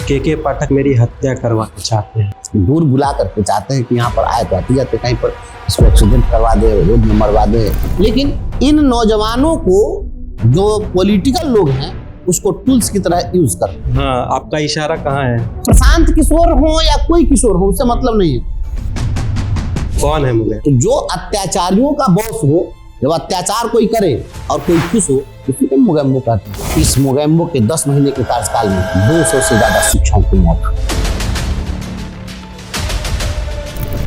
के पाठक मेरी हत्या करवाना चाहते हैं। दूर बुला करके चाहते हैं कि यहाँ पर आए तो आते जाते कहीं पर इसको एक्सीडेंट करवा दे, रोड में मरवा दे। लेकिन इन नौजवानों को जो पॉलिटिकल लोग हैं उसको टूल्स की तरह यूज करते हैं। हाँ, आपका इशारा कहाँ है? प्रशांत किशोर हो या कोई किशोर हो, उससे मतलब नहीं है। कौन है मुझे? तो जो अत्याचारियों का बॉस हो, जब अत्याचार कोई करे और कोई खुश हो, उसी को मोगेम्बो कहते हैं। इस मोगेम्बो के 10 महीने के कार्यकाल में 200 से ज्यादा शिक्षकों की मौत।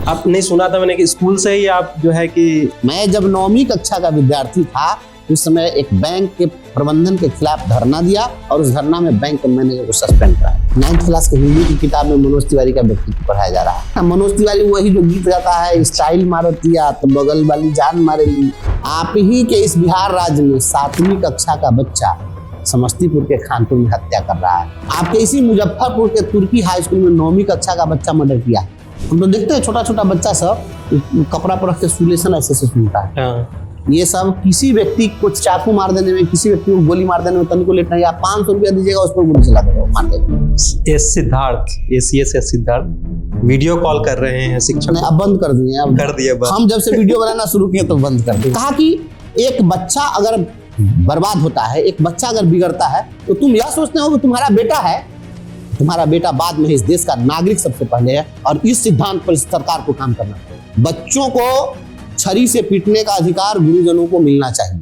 आपने सुना था मैंने कि स्कूल से ही आप जो है कि मैं जब 9वीं कक्षा का विद्यार्थी था उस समय एक बैंक के प्रबंधन के खिलाफ धरना दिया और उस धरना में बैंक मैनेजर को सस्पेंड कराया। 9th क्लास के हिंदी की किताब में मनोज तिवारी का व्यक्तित्व पढ़ाया जा रहा है। मनोज तिवारी वही जो गीत गाता है, स्टाइल मारतिया तो बगल वाली जान मारेली। आप ही के इस बिहार राज्य में 7वीं कक्षा का बच्चा समस्तीपुर के खानपुर में हत्या कर रहा है। आपके इसी मुजफ्फरपुर के तुर्की हाई स्कूल में 9वीं कक्षा का बच्चा मर्डर किया है। हम तो देखते हैं छोटा छोटा बच्चा सब कपड़ा पर रख के सुलेशन ऐसे सुनता है। ये सब किसी व्यक्ति को चाकू मार देने में, किसी व्यक्ति को गोली मार देने में तनिको लेट नहीं। आप 500 रुपया दीजिएगा, उस पर गोली चला देगा, मार देगा। एसीएस सिद्धार्थ वीडियो कॉल कर रहे हैं शिक्षक ने, अब बंद कर दिए। अब कर दिए बंद। हम जब से वीडियो बनाना शुरू किए तो बंद कर दिए। कहा कि एक बच्चा अगर बर्बाद होता है, एक बच्चा अगर बिगड़ता है तो तुम यह सोचते हो कि तुम्हारा बेटा है, तुम्हारा बेटा बाद में इस देश का नागरिक सबसे पहले है। और इस सिद्धांत पर सरकार को काम करना चाहिए। बच्चों को छरी से पीटने का अधिकार गुरुजनों को मिलना चाहिए।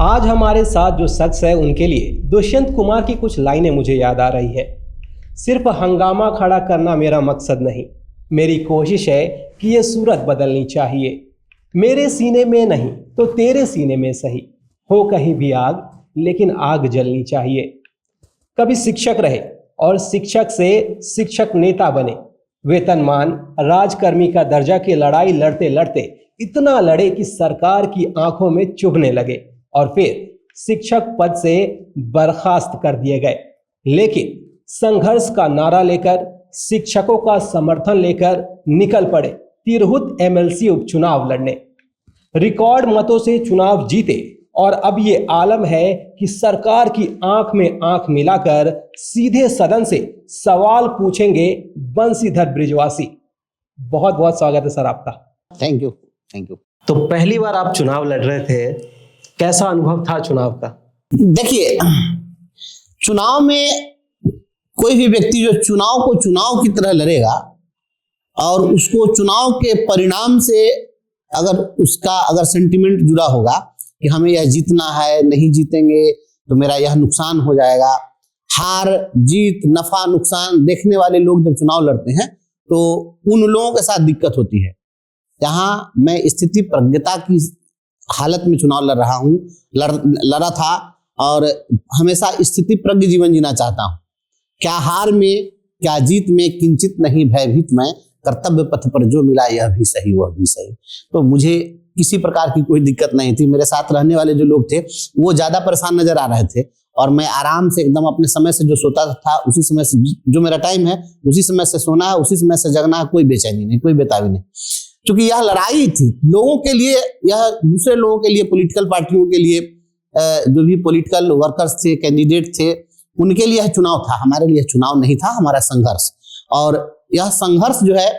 आज हमारे साथ जो शख्स है उनके लिए दुष्यंत कुमार की कुछ लाइनें मुझे याद आ रही है। सिर्फ हंगामा खड़ा करना मेरा मकसद नहीं, मेरी कोशिश है कि ये सूरत बदलनी चाहिए। मेरे सीने में नहीं तो तेरे सीने में सही, हो कहीं भी आग लेकिन आग जलनी चाहिए। कभी शिक्षक रहे और शिक्षक से शिक्षक नेता बने। वेतनमान राजकर्मी का दर्जा की लड़ाई लड़ते लड़ते इतना लड़े कि सरकार की आंखों में चुभने लगे और फिर शिक्षक पद से बर्खास्त कर दिए गए। लेकिन संघर्ष का नारा लेकर, शिक्षकों का समर्थन लेकर निकल पड़े तिरहुत एमएलसी उपचुनाव लड़ने। रिकॉर्ड मतों से चुनाव जीते और अब ये आलम है कि सरकार की आंख में आंख मिलाकर सीधे सदन से सवाल पूछेंगे बंशीधर ब्रिजवासी। बहुत बहुत स्वागत है सर आपका। Thank you, thank you. तो पहली बार आप चुनाव लड़ रहे थे, कैसा अनुभव था चुनाव का? देखिए, चुनाव में कोई भी व्यक्ति जो चुनाव को चुनाव की तरह लड़ेगा और उसको चुनाव के परिणाम से अगर सेंटिमेंट जुड़ा होगा कि हमें यह जीतना है, नहीं जीतेंगे तो मेरा यह नुकसान हो जाएगा। हार जीत, नफा नुकसान देखने वाले लोग जब चुनाव लड़ते हैं तो उन लोगों के साथ दिक्कत होती है। यहाँ मैं स्थिति प्रज्ञता की हालत में चुनाव लड़ रहा हूँ, लड़ा था और हमेशा स्थिति प्रज्ञ जीवन जीना चाहता हूँ। क्या हार में क्या जीत में किंचित नहीं भयभीत मैं, कर्तव्य पथ पर जो मिला यह भी सही वह भी सही। तो मुझे किसी प्रकार की कोई दिक्कत नहीं थी। मेरे साथ रहने वाले जो लोग थे वो ज्यादा परेशान नजर आ रहे थे और मैं आराम से एकदम अपने समय से जो सोता था उसी समय से, जो मेरा टाइम है उसी समय से सोना है, उसी समय से जगना है। कोई बेचैनी नहीं, कोई बेताबी नहीं। क्योंकि यह लड़ाई थी लोगों के लिए, यह दूसरे लोगों के लिए, पॉलिटिकल पार्टियों के लिए, जो भी पॉलिटिकल वर्कर्स थे, कैंडिडेट थे, उनके लिए यह चुनाव था। हमारे लिए चुनाव नहीं था, हमारा संघर्ष। और यह संघर्ष जो है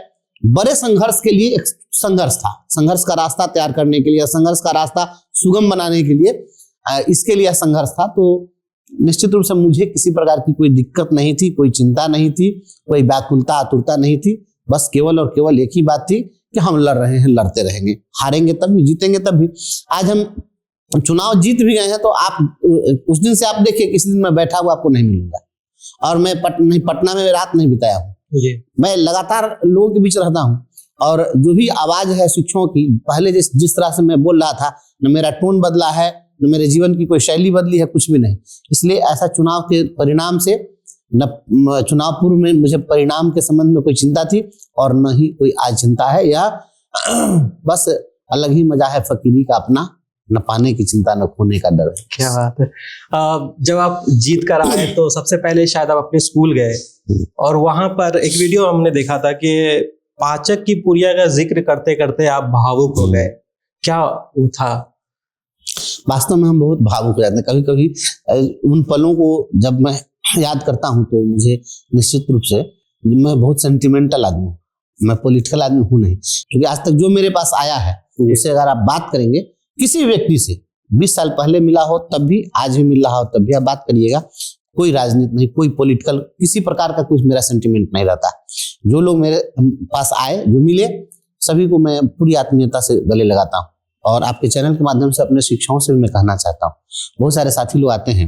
बड़े संघर्ष के लिए एक संघर्ष था। संघर्ष का रास्ता तैयार करने के लिए, संघर्ष का रास्ता सुगम बनाने के लिए, इसके लिए संघर्ष था। तो निश्चित रूप से मुझे किसी प्रकार की कोई दिक्कत नहीं थी, कोई चिंता नहीं थी, कोई व्याकुलता आतुरता नहीं थी। बस केवल और केवल एक ही बात थी कि हम लड़ रहे हैं, लड़ते रहेंगे, हारेंगे तब भी, जीतेंगे तब भी। आज हम चुनाव जीत भी गए हैं तो आप उस दिन से आप देखिए किसी दिन मैं बैठा हुआ आपको नहीं मिलूंगा। और मैं पटना में रात नहीं बिताया हूँ। मैं लगातार लोगों के बीच रहता हूँ और जो भी आवाज है शिक्षकों की, पहले जिस तरह से मैं बोल रहा था, न मेरा टोन बदला है, न मेरे जीवन की कोई शैली बदली है, कुछ भी नहीं। इसलिए ऐसा चुनाव के परिणाम से न चुनाव पूर्व में मुझे परिणाम के संबंध में कोई चिंता थी और न ही कोई आज चिंता है। यह बस अलग ही मजा है फकीरी का अपना, न पाने की चिंता न खोने का डर है। क्या बात है। जब आप जीत कर आए तो सबसे पहले शायद आप अपने स्कूल गए और वहां पर एक वीडियो हमने देखा था कि पाचक की पुरिया का जिक्र करते करते आप भावुक हो गए। क्या वो था? वास्तव में हम बहुत भावुक हो जाते हैं कभी कभी। उन पलों को जब मैं याद करता हूँ तो मुझे निश्चित रूप से, मैं बहुत सेंटिमेंटल आदमी हूँ, मैं पॉलिटिकल आदमी हूँ नहीं, क्योंकि आज तक जो मेरे पास आया है उससे अगर आप बात करेंगे किसी व्यक्ति से 20 साल पहले मिला हो तब भी, आज भी मिल रहा हो तब भी आप बात करिएगा, कोई राजनीति नहीं, कोई पॉलिटिकल किसी प्रकार का कुछ मेरा सेंटिमेंट नहीं रहता। जो लोग मेरे पास आए, जो मिले, सभी को मैं पूरी आत्मीयता से गले लगाता हूँ। और आपके चैनल के माध्यम से अपने शिक्षकों से भी मैं कहना चाहता हूँ, बहुत सारे साथी लोग आते हैं,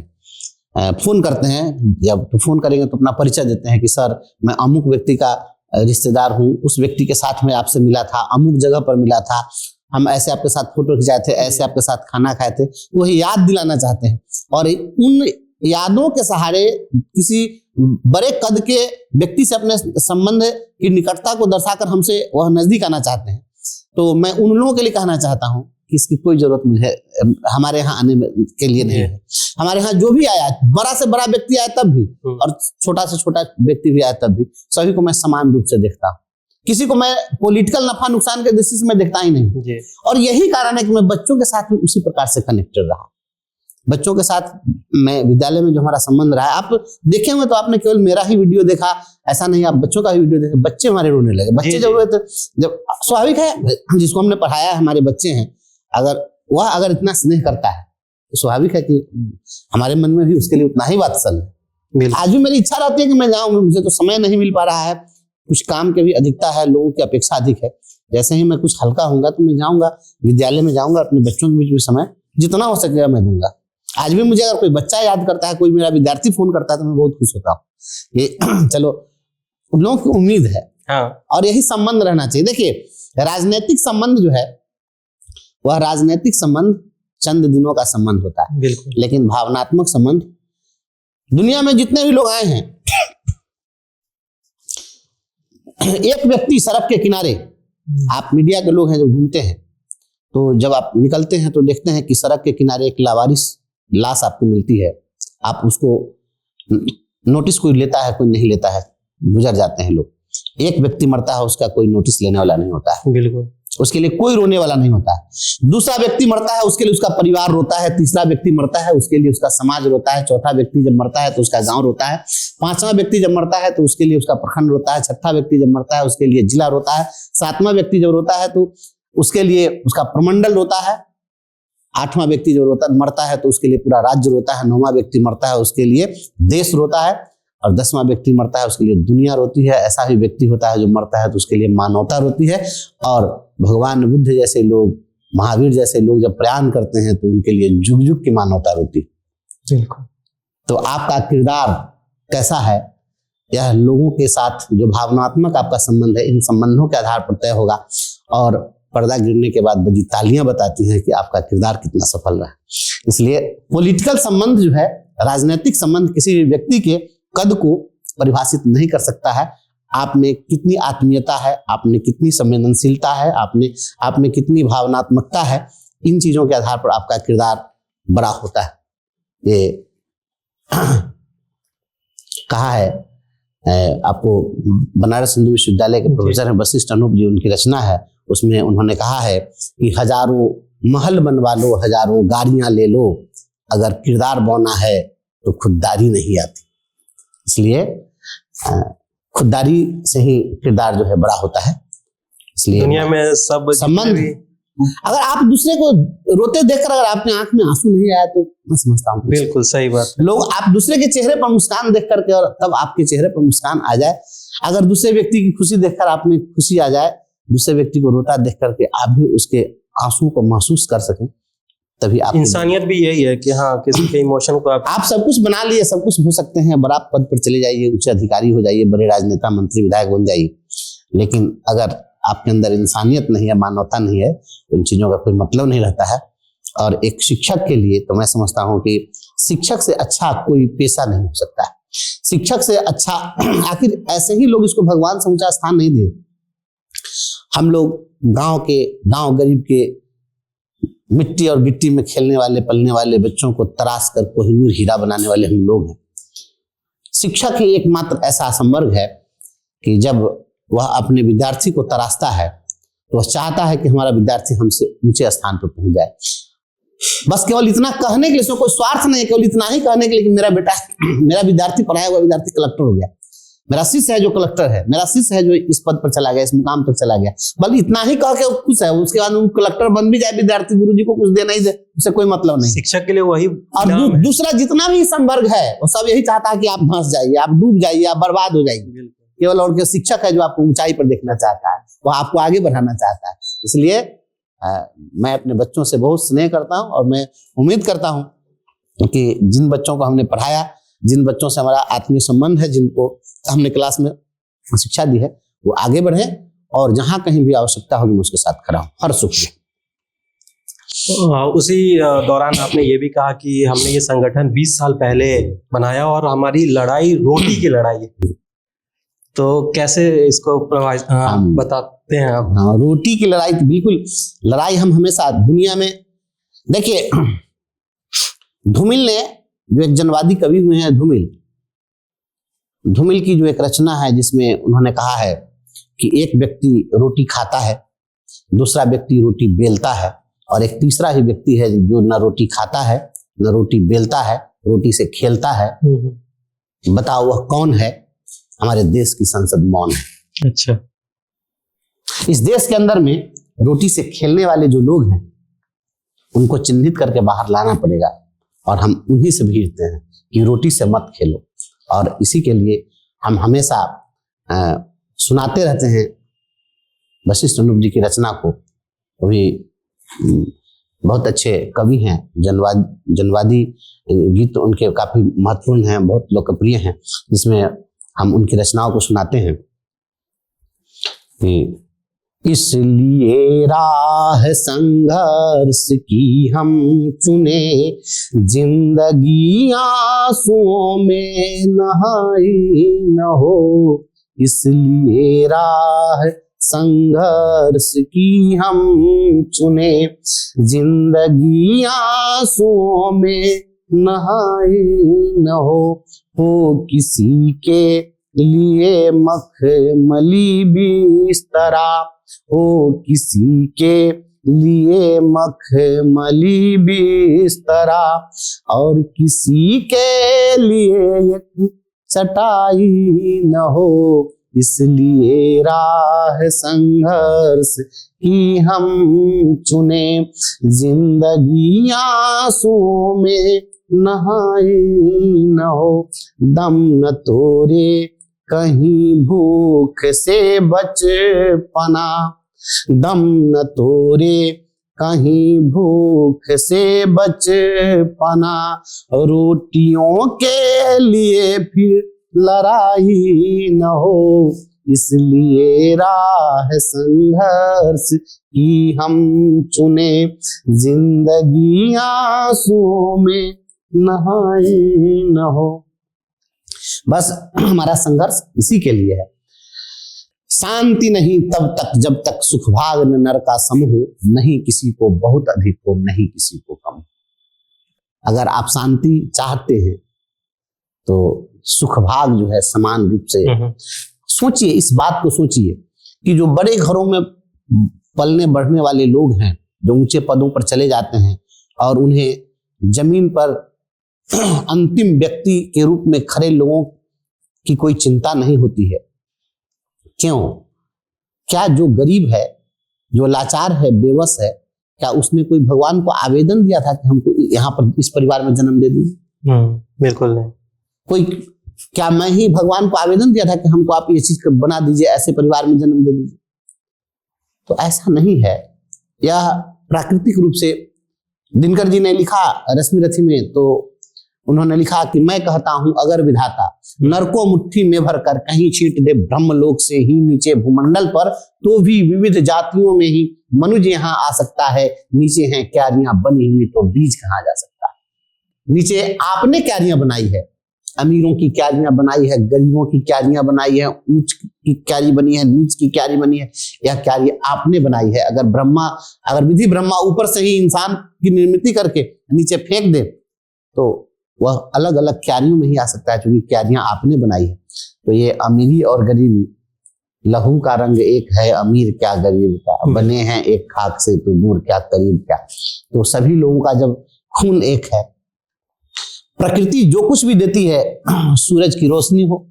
फोन करते हैं, जब तो फोन करेंगे तो अपना परिचय देते हैं कि सर मैं अमुक व्यक्ति का रिश्तेदार हूँ, उस व्यक्ति के साथ मैं आपसे मिला था, अमुक जगह पर मिला था, हम ऐसे आपके साथ फोटो खिंचाए थे, ऐसे आपके साथ खाना खाए थे, वही याद दिलाना चाहते हैं। और उन यादों के सहारे किसी बड़े कद के व्यक्ति से अपने संबंध की निकटता को दर्शाकर हमसे वह नजदीक आना चाहते हैं। तो मैं उन लोगों के लिए कहना चाहता हूँ कि इसकी कोई जरूरत मुझे हमारे यहाँ आने के लिए नहीं है। हमारे यहाँ जो भी आया, बड़ा से बड़ा व्यक्ति आया तब भी, और छोटा से छोटा व्यक्ति भी आया तब भी, सभी को मैं समान रूप से देखता हूँ। किसी को मैं पॉलिटिकल नफा नुकसान के दृष्टि से मैं देखता ही नहीं। और यही कारण है कि मैं बच्चों के साथ भी उसी प्रकार से कनेक्टेड रहा। बच्चों के साथ मैं विद्यालय में जो हमारा संबंध रहा है, आप देखे हुए तो आपने केवल मेरा ही वीडियो देखा, ऐसा नहीं, आप बच्चों का भी वीडियो देखे, बच्चे हमारे रोने लगे। बच्चे जब जब स्वाभाविक है, जिसको हमने पढ़ाया है, हमारे बच्चे हैं, अगर इतना स्नेह करता है तो स्वाभाविक है कि हमारे मन में भी उसके लिए उतना ही वात्सल्य है। आज भी मेरी इच्छा रहती है कि मैं जाऊं, मुझे तो समय नहीं मिल पा रहा है, कुछ काम की भी अधिकता है, लोगों की अपेक्षा अधिक है। जैसे ही मैं कुछ हल्का होऊंगा तो मैं जाऊंगा, विद्यालय में जाऊंगा, अपने बच्चों के बीच में समय जितना हो सकेगा मैं दूंगा। आज भी मुझे अगर कोई बच्चा याद करता है, कोई मेरा विद्यार्थी फोन करता है तो मैं बहुत खुश होता हूँ कि चलो उन लोगों की उम्मीद है। और यही संबंध रहना चाहिए। देखिए, राजनीतिक संबंध जो है वह राजनीतिक संबंध चंद दिनों का संबंध होता है, बिल्कुल, लेकिन भावनात्मक संबंध, दुनिया में जितने भी लोग आए हैं, एक व्यक्ति सड़क के किनारे, आप मीडिया के लोग हैं जो घूमते हैं, तो जब आप निकलते हैं तो देखते हैं कि सड़क के किनारे एक लावारिस लाश आपको मिलती है। आप उसको नोटिस कोई लेता है, कोई नहीं लेता है, गुजर जाते हैं लोग। एक व्यक्ति मरता है, उसका कोई नोटिस लेने वाला नहीं होता है, बिल्कुल, उसके लिए कोई रोने वाला नहीं होता है। दूसरा व्यक्ति मरता है, उसके लिए उसका परिवार रोता है। तीसरा व्यक्ति मरता है, उसके लिए उसका समाज रोता है। चौथा व्यक्ति जब मरता है तो उसका गांव रोता है। पांचवा व्यक्ति जब मरता है तो उसके लिए उसका प्रखंड रोता है। छठा व्यक्ति जब मरता है उसके लिए जिला रोता है। सातवां व्यक्ति जब रोता है तो उसके लिए उसका प्रमंडल रोता है। आठवां व्यक्ति जब मरता है तो उसके लिए पूरा राज्य रोता है। नौवां व्यक्ति मरता है उसके लिए देश रोता है, और 10वां व्यक्ति मरता है उसके लिए दुनिया रोती है। ऐसा ही व्यक्ति होता है जो मरता है तो उसके लिए मानवता रोती है। और भगवान बुद्ध जैसे लोग, महावीर जैसे लोग जब प्रयाण करते हैं तो उनके लिए जुग जुग की मानवता रोती है। बिल्कुल। तो आपका किरदार कैसा है, यह लोगों के साथ जो भावनात्मक आपका संबंध है, इन संबंधों के आधार पर तय होगा। और पर्दा गिरने के बाद बजी तालियां बताती हैं कि आपका किरदार कितना सफल रहा। इसलिए पॉलिटिकल संबंध जो है, राजनीतिक संबंध किसी भी व्यक्ति के कद को परिभाषित नहीं कर सकता है। आप में कितनी आत्मीयता है, आप में कितनी संवेदनशीलता है, आप में कितनी भावनात्मकता है, इन चीजों के आधार पर आपका किरदार बड़ा होता है। ये कहा है आपको, बनारस हिंदू विश्वविद्यालय के प्रोफेसर हैं वशिष्ठ अनूप जी, उनकी रचना है, उसमें उन्होंने कहा है कि हजारों महल बनवा लो, हजारों गाड़ियां ले लो, अगर किरदार बौना है तो खुददारी नहीं आती। इसलिए खुददारी से ही किरदार जो है बड़ा होता है। इसलिए दुनिया में सब संबंध, अगर आप दूसरे को रोते देखकर अगर आपके आंख में आंसू नहीं आया तो मैं समझता हूँ बिल्कुल सही बात। लोग, आप दूसरे के चेहरे पर मुस्कान देख करके और तब आपके चेहरे पर मुस्कान आ जाए, अगर दूसरे व्यक्ति की खुशी देखकर आप में खुशी आ जाए, दूसरे व्यक्ति को रोता देख करके आप भी उसके आंसू को महसूस कर सकें, तभी आप, इंसानियत भी यही है कि हाँ, किसी के इमोशन को आप सब कुछ बना लिए, सब कुछ हो सकते हैं, बड़ा पद पर चले जाइए, उच्च अधिकारी हो जाइए, बड़े राजनेता, मंत्री, विधायक बन जाइए, लेकिन अगर आपके अंदर इंसानियत नहीं है, मानवता नहीं है, तो इन चीजों का कोई मतलब नहीं रहता है। और एक शिक्षक के लिए तो मैं समझता हूँ कि शिक्षक से अच्छा कोई पेशा नहीं हो सकता है। शिक्षक से अच्छा, आखिर ऐसे ही लोग इसको भगवान से ऊंचा स्थान नहीं दे। हम लोग गांव गरीब के मिट्टी और गिट्टी में खेलने वाले, पलने वाले बच्चों को तराश कर कोहिनूर हीरा बनाने वाले हम लोग हैं। शिक्षक ही एकमात्र ऐसा संवर्ग है कि जब वह अपने विद्यार्थी को तराशता है तो वह चाहता है कि हमारा विद्यार्थी हमसे ऊंचे स्थान पर पहुंच जाए। बस केवल इतना कहने के लिए, इसमें कोई स्वार्थ नहीं है, केवल इतना ही कहने के लिए कि मेरा बेटा, मेरा विद्यार्थी, पढ़ाया हुआ विद्यार्थी कलेक्टर हो गया, मेरा शिष्य है जो कलेक्टर है, मेरा शिष्य है जो इस पद पर चला गया, इस मुकाम पर चला गया, बल्कि इतना ही कह के वो खुश है। उसके बाद वो कलेक्टर बन भी जाए, विद्यार्थी गुरुजी को कुछ दे नहीं दे, उससे कोई मतलब नहीं। शिक्षक के लिए वही और नाम है। दूसरा जितना भी संवर्ग है वो सब यही चाहता है कि आप धंस जाइए, आप डूब जाइए, आप बर्बाद हो जाइए। केवल और शिक्षक है जो आपको ऊंचाई पर देखना चाहता है, वो आपको आगे बढ़ाना चाहता है। इसलिए मैं अपने बच्चों से बहुत स्नेह करता हूं और मैं उम्मीद करता हूं कि जिन बच्चों को हमने पढ़ाया, जिन बच्चों से हमारा आत्मीय संबंध है, जिनको हमने क्लास में शिक्षा दी है, वो आगे बढ़े और जहां कहीं भी आवश्यकता होगी मैं उसके साथ खड़ा हूं, हर सुख में। उसी दौरान आपने ये भी कहा कि हमने ये संगठन 20 साल पहले बनाया और हमारी लड़ाई रोटी की लड़ाई है, तो कैसे इसको बताते हैं आप? हाँ, रोटी की लड़ाई, तो बिल्कुल लड़ाई हम हमेशा दुनिया में, देखिए धूमिल ने, जो एक जनवादी कवि हुए हैं धूमिल की जो एक रचना है जिसमें उन्होंने कहा है कि एक व्यक्ति रोटी खाता है, दूसरा व्यक्ति रोटी बेलता है और एक तीसरा ही व्यक्ति है जो न रोटी खाता है न रोटी बेलता है, रोटी से खेलता है। बताओ वह कौन है? हमारे देश की संसद मौन है। अच्छा, इस देश के अंदर में रोटी से खेलने वाले जो लोग हैं उनको चिन्हित करके बाहर लाना पड़ेगा और हम उन्हीं से भेजते हैं कि रोटी से मत खेलो। और इसी के लिए हम हमेशा सुनाते रहते हैं वशिष्ठ अनुप जी की रचना को। वो भी बहुत अच्छे कवि हैं, जनवादी गीत उनके काफी महत्वपूर्ण हैं, बहुत लोकप्रिय हैं, जिसमें हम उनकी रचनाओं को सुनाते हैं कि इसलिए राह संघर्ष की हम चुने, जिंदगी आंसुओं में नहाई न हो। इसलिए राह संघर्ष की हम चुने, जिंदगी आंसुओं में नहाई न हो किसी के लिए मखमली बिस्तरा, हो किसी के लिए मखमली बिस्तरा और किसी के लिए एक चटाई न हो। इसलिए राह संघर्ष की हम चुने, जिंदगी आंसुओं में नहाई न हो। दम न तोरे कहीं भूख से बच पना, दम न तोरे कहीं भूख से बच पना, रोटियों के लिए फिर लड़ाई न हो। इसलिए राह संघर्ष की हम चुने, जिंदगी आंसुओं में नहाई न हो। बस हमारा संघर्ष इसी के लिए है। शांति नहीं तब तक जब तक सुख भाग न नर का सम हो, नहीं किसी को बहुत अधिक हो नहीं किसी को कम। अगर आप शांति चाहते हैं तो सुख भाग जो है समान रूप से सोचिए, इस बात को सोचिए कि जो बड़े घरों में पलने बढ़ने वाले लोग हैं, जो ऊंचे पदों पर चले जाते हैं और उन्हें जमीन पर अंतिम व्यक्ति के रूप में खड़े लोगों की कोई चिंता नहीं होती है। क्यों? क्या जो गरीब है, जो लाचार है, बेबस है, क्या उसने कोई भगवान को आवेदन दिया था कि हमको यहाँ पर इस परिवार में जन्म दे दीजिए? बिल्कुल नहीं। कोई, क्या मैं ही भगवान को आवेदन दिया था कि हमको आप ये चीज बना दीजिए, ऐसे परिवार में जन्म दे दीजिए? तो ऐसा नहीं है। यह प्राकृतिक रूप से दिनकर जी ने लिखा रश्मि रथी में, तो उन्होंने लिखा कि मैं कहता हूं अगर विधाता नर को मुट्ठी में भरकर कहीं छींट दे ब्रह्मलोक से ही नीचे भूमंडल पर, तो भी विविध जातियों में ही मनुष्य यहाँ आ सकता है। नीचे हैं क्यारियां बनी हुई तो बीज कहाँ जा सकता है? नीचे आपने क्यारियां बनाई है, अमीरों की क्यारियां बनाई है, गरीबों की क्यारियां बनाई है, ऊंच की क्यारी बनी है, नीच की क्यारी बनी है। यह क्यारी आपने बनाई है। अगर विधि ब्रह्मा ऊपर से ही इंसान की निर्मित करके नीचे फेंक दे तो वह अलग अलग क्यारियों में ही आ सकता है, क्योंकि क्यारियां आपने बनाई है। तो ये अमीरी और गरीबी लहू का रंग एक है, अमीर क्या गरीब क्या, बने हैं एक खाक से तो दूर क्या करीब क्या। तो सभी लोगों का जब खून एक है, प्रकृति जो कुछ भी देती है, सूरज की रोशनी हो,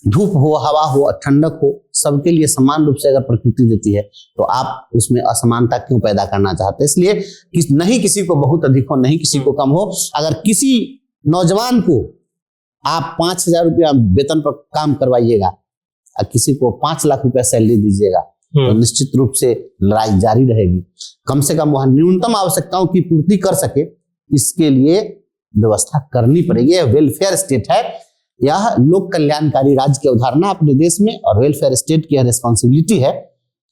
धूप हो, हवा हो, ठंडक हो, सबके लिए समान रूप से अगर प्रकृति देती है तो आप उसमें असमानता क्यों पैदा करना चाहते हैं? इसलिए नहीं किसी को बहुत अधिक हो, नहीं किसी को कम हो। अगर किसी नौजवान को आप 5,000 रुपया वेतन पर काम करवाइएगा और किसी को 5 लाख रुपया सैलरी दीजिएगा तो निश्चित रूप से लड़ाई जारी रहेगी। कम से कम वह न्यूनतम आवश्यकताओं की पूर्ति कर सके, इसके लिए व्यवस्था करनी पड़ेगी। यह वेलफेयर स्टेट है, यह लोक कल्याणकारी राज्य की अवधारणा अपने देश में, और वेलफेयर स्टेट की रिस्पॉन्सिबिलिटी है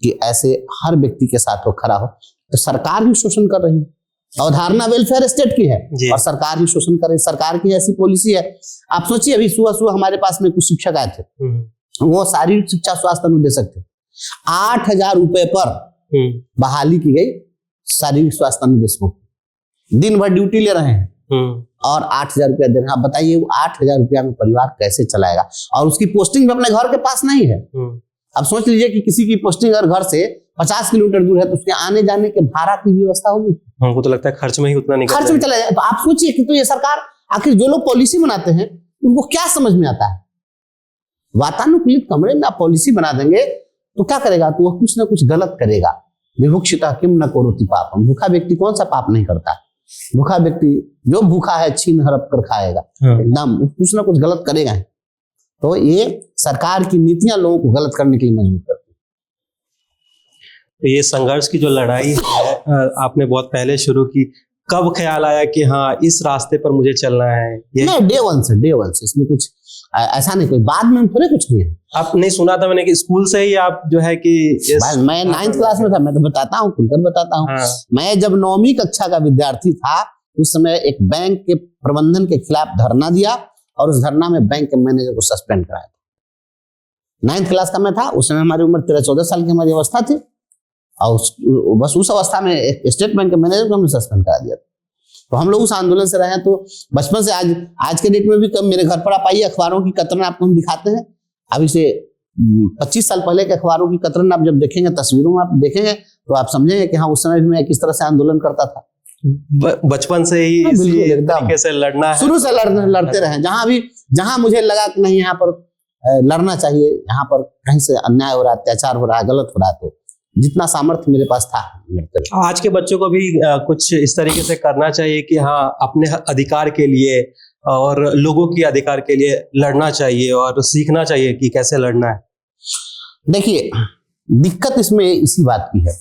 कि ऐसे हर व्यक्ति के साथ वो खड़ा हो। तो सरकार ही शोषण कर रही है, अवधारणा वेलफेयर स्टेट की है और सरकार ही शोषण कर रही है। सरकार की ऐसी पॉलिसी है। आप सोचिए, अभी सुबह हमारे पास में कुछ शिक्षक आए थे, वो शारीरिक शिक्षा स्वास्थ्य अनुदेशक थे। 8,000 रुपए पर बहाली की गई शारीरिक स्वास्थ्य अनुदेशकों की, दिन भर ड्यूटी ले रहे हैं और 8,000 रुपया दे रहे हैं। आप बताइए वो 8,000 रुपया में परिवार कैसे चलाएगा? और उसकी पोस्टिंग भी अपने घर के पास नहीं है। अब सोच लीजिए कि किसी की पोस्टिंग अगर घर से 50 किलोमीटर दूर है तो उसके आने जाने के भाड़ा की व्यवस्था होगी। हमको तो लगता है खर्च में ही उतना निकल खर्च में चला जाए। तो आप सोचिए कि तो ये सरकार, आखिर जो लोग पॉलिसी बनाते हैं उनको क्या समझ में आता है? वातानुकूलित कमरे में आप पॉलिसी बना देंगे तो क्या करेगा? तो वह कुछ ना कुछ गलत करेगा। विभुक्षितः किम न करोति पापम, भूखा व्यक्ति कौन सा पाप नहीं करता? भूखा व्यक्ति जो भूखा है छीन हड़प कर खाएगा, एकदम कुछ ना कुछ गलत करेगा। तो ये सरकार की नीतियां लोगों को गलत करने के लिए मजबूर करती है। तो ये संघर्ष की जो लड़ाई है आपने बहुत पहले शुरू की, कब ख्याल आया कि हाँ इस रास्ते पर मुझे चलना है? नहीं, डे वन से इसमें कुछ ऐसा नहीं, कोई बाद में थोड़े कुछ नहीं है। आपने सुना था मैंने कि स्कूल से ही आप जो है कि मैं 9th क्लास में था, मैं तो बताता हूँ, खुलकर बताता हूँ। मैं जब 9वीं कक्षा का विद्यार्थी था उस समय एक बैंक के प्रबंधन के खिलाफ धरना दिया और उस धरना में बैंक के मैनेजर को सस्पेंड कराया था। 9th क्लास का मैं था, उस समय हमारी उम्र 13-14 साल की हमारी अवस्था थी और बस उस अवस्था में एक स्टेट बैंक के मैनेजर को हमने सस्पेंड करा दिया। तो हम लोग उस आंदोलन से रहे हैं। तो बचपन से आज के डेट में भी कब मेरे घर पर आप आइए, अखबारों की कतरन आपको हम दिखाते हैं। अभी से 25 साल पहले के अखबारों की कतरन आप जब देखेंगे, तस्वीरों में आप देखेंगे तो आप समझेंगे कि हाँ उस समय भी मैं किस तरह से आंदोलन करता था। बचपन से ही इसी तरीके से लड़ना है, शुरू से लड़ते रहे। जहां मुझे लगा कि नहीं यहाँ पर लड़ना चाहिए, यहाँ पर कहीं से अन्याय हो रहा है, अत्याचार हो रहा है, गलत हो रहा है, तो जितना सामर्थ्य मेरे पास था लड़ते रहे। आज के बच्चों को भी कुछ इस तरीके से करना चाहिए कि हाँ अपने अधिकार के लिए और लोगों के अधिकार के लिए लड़ना चाहिए और सीखना चाहिए कि कैसे लड़ना है। देखिए, दिक्कत इसमें इसी बात की है,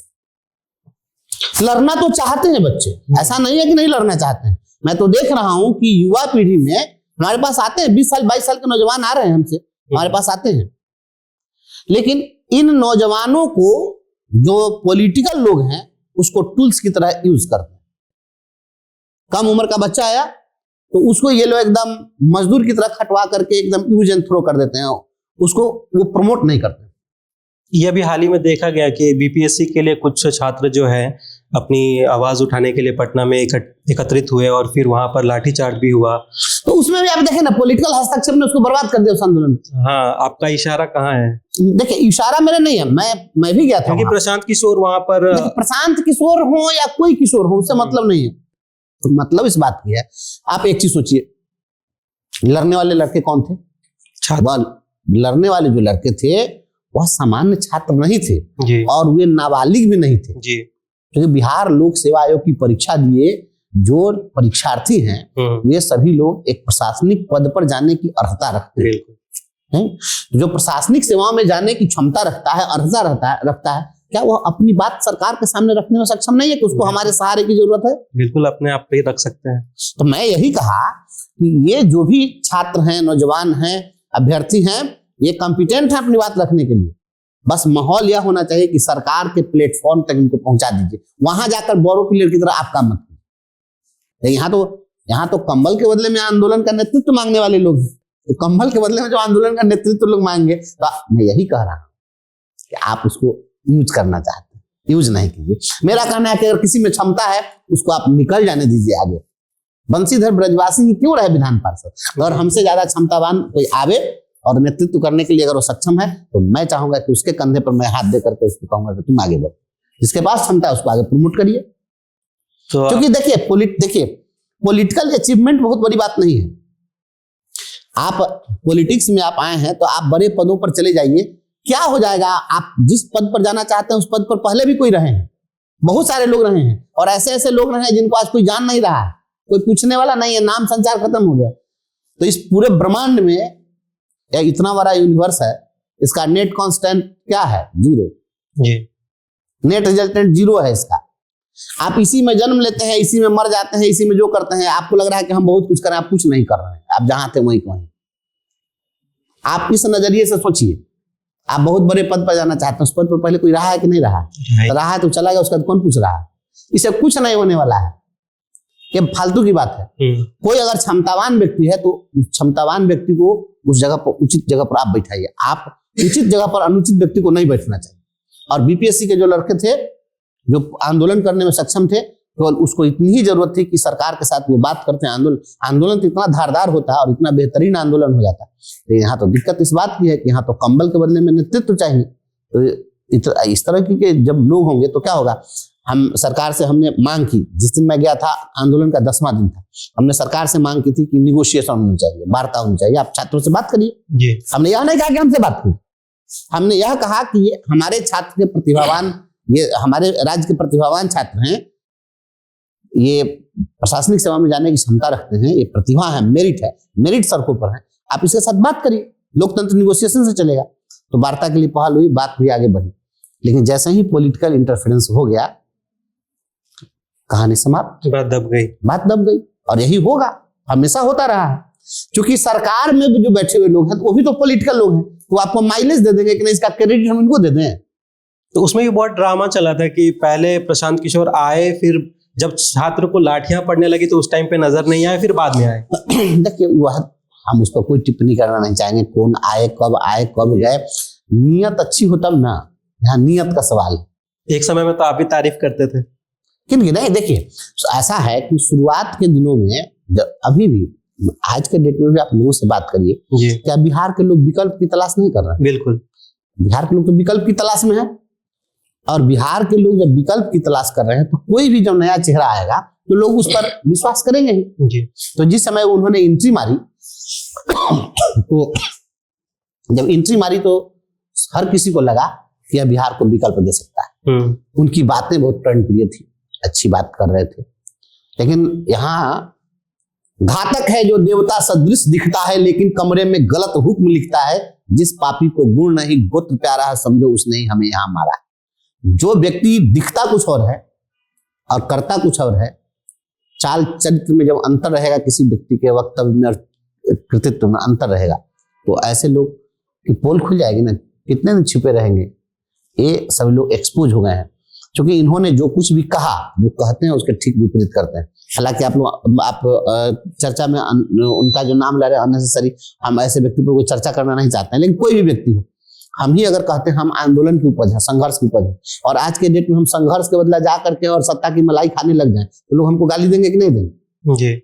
लड़ना तो चाहते हैं बच्चे, ऐसा नहीं है कि नहीं लड़ना चाहते हैं। मैं तो देख रहा हूं कि युवा पीढ़ी में हमारे पास आते हैं 20 साल 22 साल के नौजवान आ रहे हैं हमसे, हमारे पास आते हैं, लेकिन इन नौजवानों को जो पॉलिटिकल लोग हैं उसको टूल्स की तरह यूज करते हैं। कम उम्र का बच्चा आया तो उसको ये लोग एकदम मजदूर की तरह खटवा करके एकदम यूज एंड थ्रो कर देते हैं, उसको वो प्रमोट नहीं करते। यह भी हाल ही में देखा गया कि बीपीएससी के लिए कुछ छात्र जो है अपनी आवाज उठाने के लिए पटना में एकत्रित हुए और फिर वहां पर लाठीचार्ज भी हुआ। तो उसमें भी आप देखें ना, पॉलिटिकल हस्तक्षेप ने उसको बर्बाद कर दिया उस आंदोलन। हाँ, आपका इशारा कहाँ है? देखिए, इशारा मेरा नहीं है, मैं भी गया था क्योंकि प्रशांत किशोर वहां पर, प्रशांत किशोर हो या कोई किशोर हो उससे मतलब नहीं है। तो मतलब इस बात की है, आप एक चीज सोचिए, लड़ने वाले लड़के कौन थे? लड़ने वाले जो लड़के थे वह सामान्य छात्र नहीं थे जी। और वे नाबालिग भी नहीं थे जी। क्योंकि बिहार लोक सेवा आयोग की परीक्षा दिए जो परीक्षार्थी हैं वे सभी लोग एक प्रशासनिक पद पर जाने की अर्हता रखते हैं। जो प्रशासनिक सेवाओं में जाने की क्षमता रखता है, अर्हता रखता है, क्या वह अपनी बात सरकार के सामने रखने में सक्षम नहीं है कि उसको हमारे सहारे की जरूरत है? बिल्कुल अपने आप पे ही रख सकते हैं। तो मैं यही कहा कि ये जो भी छात्र हैं, नौजवान हैं, अभ्यर्थी हैं, ये कॉम्पिटेंट है अपनी बात रखने के लिए। बस माहौल यह होना चाहिए कि सरकार के प्लेटफॉर्म तक इनको पहुंचा दीजिए, वहां जाकर बोरो प्लेयर की तरह आप काम मत कीजिए। यहाँ तो कंबल के बदले में आंदोलन का नेतृत्व मांगने वाले लोग हैं, तो कंबल के बदले में जो आंदोलन का नेतृत्व लोग मांगेंगे, तो मैं यही कह रहा हूं कि आप उसको यूज करना चाहते हैं, यूज नहीं कीजिए। मेरा कहना है कि अगर किसी में क्षमता है उसको आप निकल जाने दीजिए आगे। बंशीधर ब्रजवासी क्यों रहे विधान पार्षद? अगर हमसे ज्यादा क्षमतावान कोई आवे और नेतृत्व करने के लिए अगर वो सक्षम है तो मैं चाहूंगा कि उसके कंधे पर मैं हाथ दे करके उसको कहूंगा कि तुम आगे बढ़ो, जिसके पास क्षमता है उसको आगे प्रमोट करिए। तो क्योंकि देखिए पॉलिटिकल अचीवमेंट बहुत बड़ी बात नहीं है। आप पॉलिटिक्स में आप आए हैं तो आप बड़े पदों पर चले जाइए, क्या हो जाएगा, आप जिस पद पर जाना चाहते हैं उस पद पर पहले भी कोई रहे हैं, बहुत सारे लोग रहे हैं, और ऐसे ऐसे लोग रहे हैं जिनको आज कोई जान नहीं रहा है, कोई पूछने वाला नहीं है, नाम संचार खत्म हो गया। तो इस पूरे ब्रह्मांड में इतना बड़ा यूनिवर्स है, इसका नेट कांस्टेंट क्या है? 0। जी, नेट रिजल्टेंट 0 है इसका। आप इसी में जन्म लेते हैं, इसी में मर जाते हैं, इसी में जो करते हैं, आपको लग रहा है कि हम बहुत कुछ कर रहे हैं, आप कुछ नहीं कर रहे हैं, आप जहां थे वहीं वहीं। आप इस नजरिए से सोचिए, आप बहुत बड़े पद पर जाना चाहते हैं, उस पद पर पहले कोई रहा है कि नहीं रहा? रहा है तो चला गया, उसका कौन पूछ रहा है? इसे कुछ नहीं होने वाला है, ये फालतू की बात है। कोई अगर क्षमतावान व्यक्ति है तो उस क्षमतावान व्यक्ति को उस जगह पर, उचित जगह पर आप बैठाइए। आप उचित जगह पर अनुचित व्यक्ति को नहीं बैठना चाहिए। और बीपीएससी के जो लड़के थे जो आंदोलन करने में सक्षम थे, केवल उसको इतनी ही जरूरत थी कि सरकार के साथ वो बात करते हैं। आंदोलन तो इतना धारदार होता है और इतना बेहतरीन आंदोलन हो जाता है। तो यहाँ तो दिक्कत इस बात की है कि यहाँ तो कंबल के बदले में नेतृत्व चाहिए। तो इस तरह के जब लोग होंगे तो क्या होगा? हम सरकार से हमने मांग की, जिस दिन मैं गया था आंदोलन का 10वां दिन था, हमने सरकार से मांग की थी कि निगोशिएशन होनी चाहिए, वार्ता होनी चाहिए, आप छात्रों से बात करिए। जी, हमने यह नहीं कहा कि हमसे बात करिए, हमने यह कहा कि ये हमारे छात्र के प्रतिभावान, ये हमारे राज्य के प्रतिभावान छात्र हैं, ये प्रशासनिक सेवा में जाने की क्षमता रखते हैं, ये प्रतिभा है, मेरिट सड़कों पर है, आप इसके साथ बात करिए, लोकतंत्र निगोशिएशन से चलेगा। तो वार्ता के लिए पहल हुई, बात भी आगे बढ़ी। लेकिन जैसे ही पॉलिटिकल इंटरफेरेंस हो गया, कहानी समाप्त, बात दब गई। और यही होगा, हमेशा होता रहा है। क्योंकि सरकार में जो बैठे हुए लोग हैं तो वो भी तो पॉलिटिकल लोग हैं, तो आपको माइलेज दे देंगे कि नहीं, इसका क्रेडिट हम इनको दे दें। तो उसमें भी बहुत ड्रामा चला था कि पहले प्रशांत किशोर आए, फिर जब छात्र को लाठियां पड़ने लगी तो उस टाइम पे नजर नहीं आए, फिर बाद में आए। देखिए, वह हम उस पर कोई टिप्पणी करना नहीं चाहेंगे, कौन आए, कब गए। नियत अच्छी हो तब ना, यहाँ नियत का सवाल है। एक समय में तो आप भी तारीफ करते थे। क्योंकि नहीं, देखिए ऐसा है कि शुरुआत के दिनों में, अभी भी आज के डेट में भी आप लोगों से बात करिए, क्या बिहार के लोग विकल्प की तलाश नहीं कर रहे हैं? बिल्कुल, बिहार के लोग तो विकल्प की तलाश में है। और बिहार के लोग जब विकल्प की तलाश कर रहे हैं तो कोई भी जब नया चेहरा आएगा तो लोग उस पर विश्वास करेंगे ही। जी। तो जिस समय उन्होंने एंट्री मारी तो जब एंट्री मारी तो हर किसी को लगा कि यह बिहार को विकल्प दे सकता है। उनकी बातें बहुत प्रणप्रिय थी, अच्छी बात कर रहे थे। लेकिन यहाँ घातक है जो देवता सदृश दिखता है लेकिन कमरे में गलत हुक्म लिखता है, जिस पापी को गुण नहीं गोत्र प्यारा है, समझो उसने ही हमें यहाँ मारा। जो व्यक्ति दिखता कुछ और है और करता कुछ और है, चाल चरित्र में जब अंतर रहेगा, किसी व्यक्ति के वक्तव्य में और कृतित्व में अंतर रहेगा, तो ऐसे लोग की पोल खुल जाएगी ना, कितने दिन छिपे रहेंगे। ये सब लोग एक्सपोज हो गए हैं क्योंकि इन्होंने जो कुछ भी कहा, जो कहते हैं उसके ठीक विपरीत करते हैं। हालांकि आप चर्चा में उनका जो नाम ले रहे हैं अननेसेसरी, हम ऐसे व्यक्ति पर कोई चर्चा करना नहीं चाहते हैं। लेकिन कोई भी व्यक्ति हो, हम ही अगर कहते हैं हम आंदोलन की उपज है, संघर्ष की उपज है, और आज के डेट में हम संघर्ष के बदला जा करके और सत्ता की मलाई खाने लग जाए, तो लोग हमको गाली देंगे कि नहीं देंगे? जी।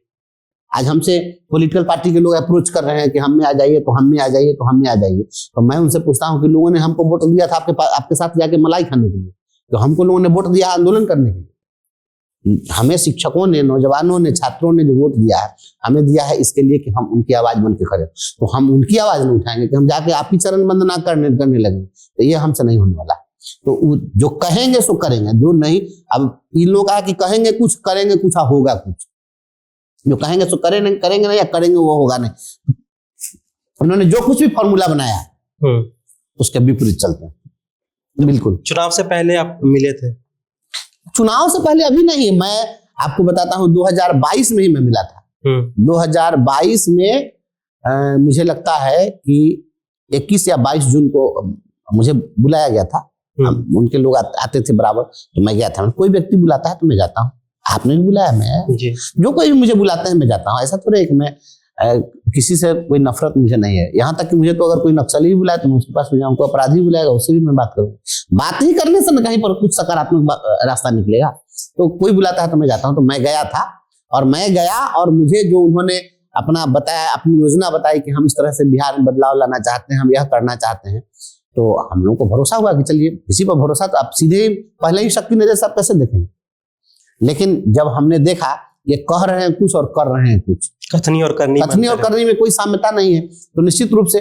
आज हमसे पॉलिटिकल पार्टी के लोग अप्रोच कर रहे हैं कि हम में आ जाइए, तो हम में आ जाइए, तो हम में आ जाइए। तो मैं उनसे पूछता हूँ कि लोगों ने हमको वोट दिया था आपके साथ जाके मलाई खाने के लिए, तो हमको लोगों ने वोट दिया आंदोलन करने के लिए। हमें शिक्षकों ने, नौजवानों ने, छात्रों ने जो वोट दिया है, हमें दिया है इसके लिए कि हम उनकी आवाज बन के खड़े। तो हम उनकी आवाज नहीं उठाएंगे कि हम जाके आपकी चरण वंदना करने लगे, तो ये हमसे नहीं होने वाला। तो जो कहेंगे सो करेंगे, जो नहीं, अब इन लोग कहा कि कहेंगे कुछ, करेंगे कुछ, होगा कुछ। जो कहेंगे सो करेंगे नहीं, या करेंगे वो होगा नहीं। उन्होंने जो कुछ भी फॉर्मूला बनाया उसके विपरीत चलते हैं। बिल्कुल। चुनाव से पहले आप मिले थे? चुनाव से पहले अभी नहीं, मैं आपको बताता हूँ 2022 में ही मैं मिला था। 2022 में मुझे लगता है कि 21 या 22 जून को मुझे बुलाया गया था। उनके लोग आते थे बराबर, तो मैं गया था। कोई व्यक्ति बुलाता है तो मैं जाता हूँ, आपने भी बुलाया, मैं जो कोई भी मुझे बुलाता है मैं जाता हूँ। ऐसा थोड़ा कि मैं किसी से कोई नफरत मुझे नहीं है। यहाँ तक कि मुझे तो अगर कोई नक्सली भी बुलाए तो मैं उसके पास भी जाऊँ, कोई अपराधी बुलाएगा उससे भी मैं बात करूँ। बात ही करने से न कहीं पर कुछ सकारात्मक रास्ता निकलेगा। तो कोई बुलाता है तो मैं जाता हूँ। तो मैं गया था, और मैं गया, और मुझे जो उन्होंने अपना बताया, अपनी योजना बताई कि हम इस तरह से बिहार में बदलाव लाना चाहते हैं, हम यह करना चाहते हैं, तो हम लोग को भरोसा हुआ कि चलिए, किसी पर भरोसा तो आप सीधे पहले ही शक्ति नजर से आप कैसे देखेंगे। लेकिन जब हमने देखा ये कह रहे हैं कुछ और कर रहे हैं कुछ, कथनी और करनी में कोई साम्यता नहीं है, तो निश्चित रूप से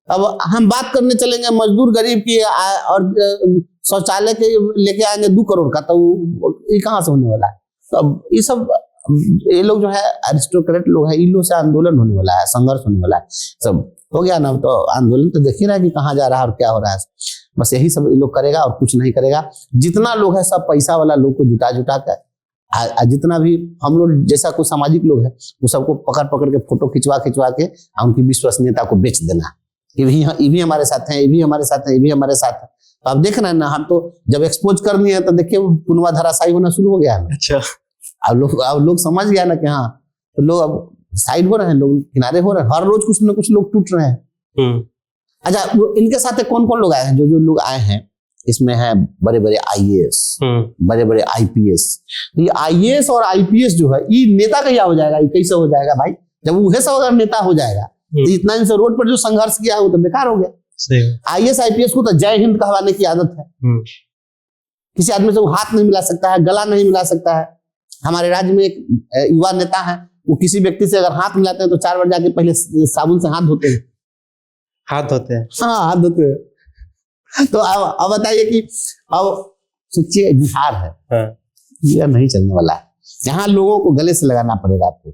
अब हम बात करने चलेंगे मजदूर गरीब की और शौचालय के लेके आएंगे 2 करोड़ का, तो ये कहाँ से होने वाला है। तो अब ये सब, ये लोग जो है एरिस्टोक्रेट लोग हैं, इन लोग से आंदोलन होने वाला है, संघर्ष होने वाला है, सब हो गया ना। तो आंदोलन तो देख ही रहा है कि कहाँ जा रहा है और क्या हो रहा है। बस यही सब ये लोग करेगा और कुछ नहीं करेगा। जितना लोग है सब पैसा वाला लोग को जुटा कर, जितना भी हम लोग जैसा कोई सामाजिक लोग है वो सबको पकड़ के फोटो खिंचवा के उनकी विश्वसनीयता को बेच देना, ये भी हमारे साथ हैं, ये भी हमारे साथ हैं, ये भी हमारे साथ है। तो आप देख रहे हैं ना, हम तो जब एक्सपोज करनी है तो देखिए पुनवा धराशायी होना शुरू हो गया है। अच्छा, अब लोग समझ गया ना कि हाँ, तो लोग अब साइड हो रहे हैं, लोग किनारे हो रहे हैं, हर रोज कुछ ना कुछ लोग टूट रहे हैं। अच्छा, इनके साथ कौन कौन लोग आए हैं? जो लोग आए हैं इसमें है बड़े बड़े आईएएस, बड़े बड़े आईपीएस। ये आईएएस और आईपीएस जो है ये नेता कैसा हो जाएगा, ये कैसे हो जाएगा भाई? जब वो सब अगर नेता हो जाएगा तो इतना इनसे रोड पर जो संघर्ष किया है वो तो बेकार हो गया। आईएएस आईपीएस को तो जय हिंद कहवाने की आदत है। किसी आदमी से वो हाथ नहीं मिला सकता है, गला नहीं मिला सकता है। हमारे राज्य में एक युवा नेता है, वो किसी व्यक्ति से अगर हाथ मिलाते हैं तो 4 बार जाके पहले साबुन से हाथ धोते हैं। हाथ धोते हैं, हाँ हाथ धोते हैं। तो अब बताइए कि अब सोचिए बिहार है, यह नहीं चलने वाला है। यहाँ लोगों को गले से लगाना पड़ेगा, आपको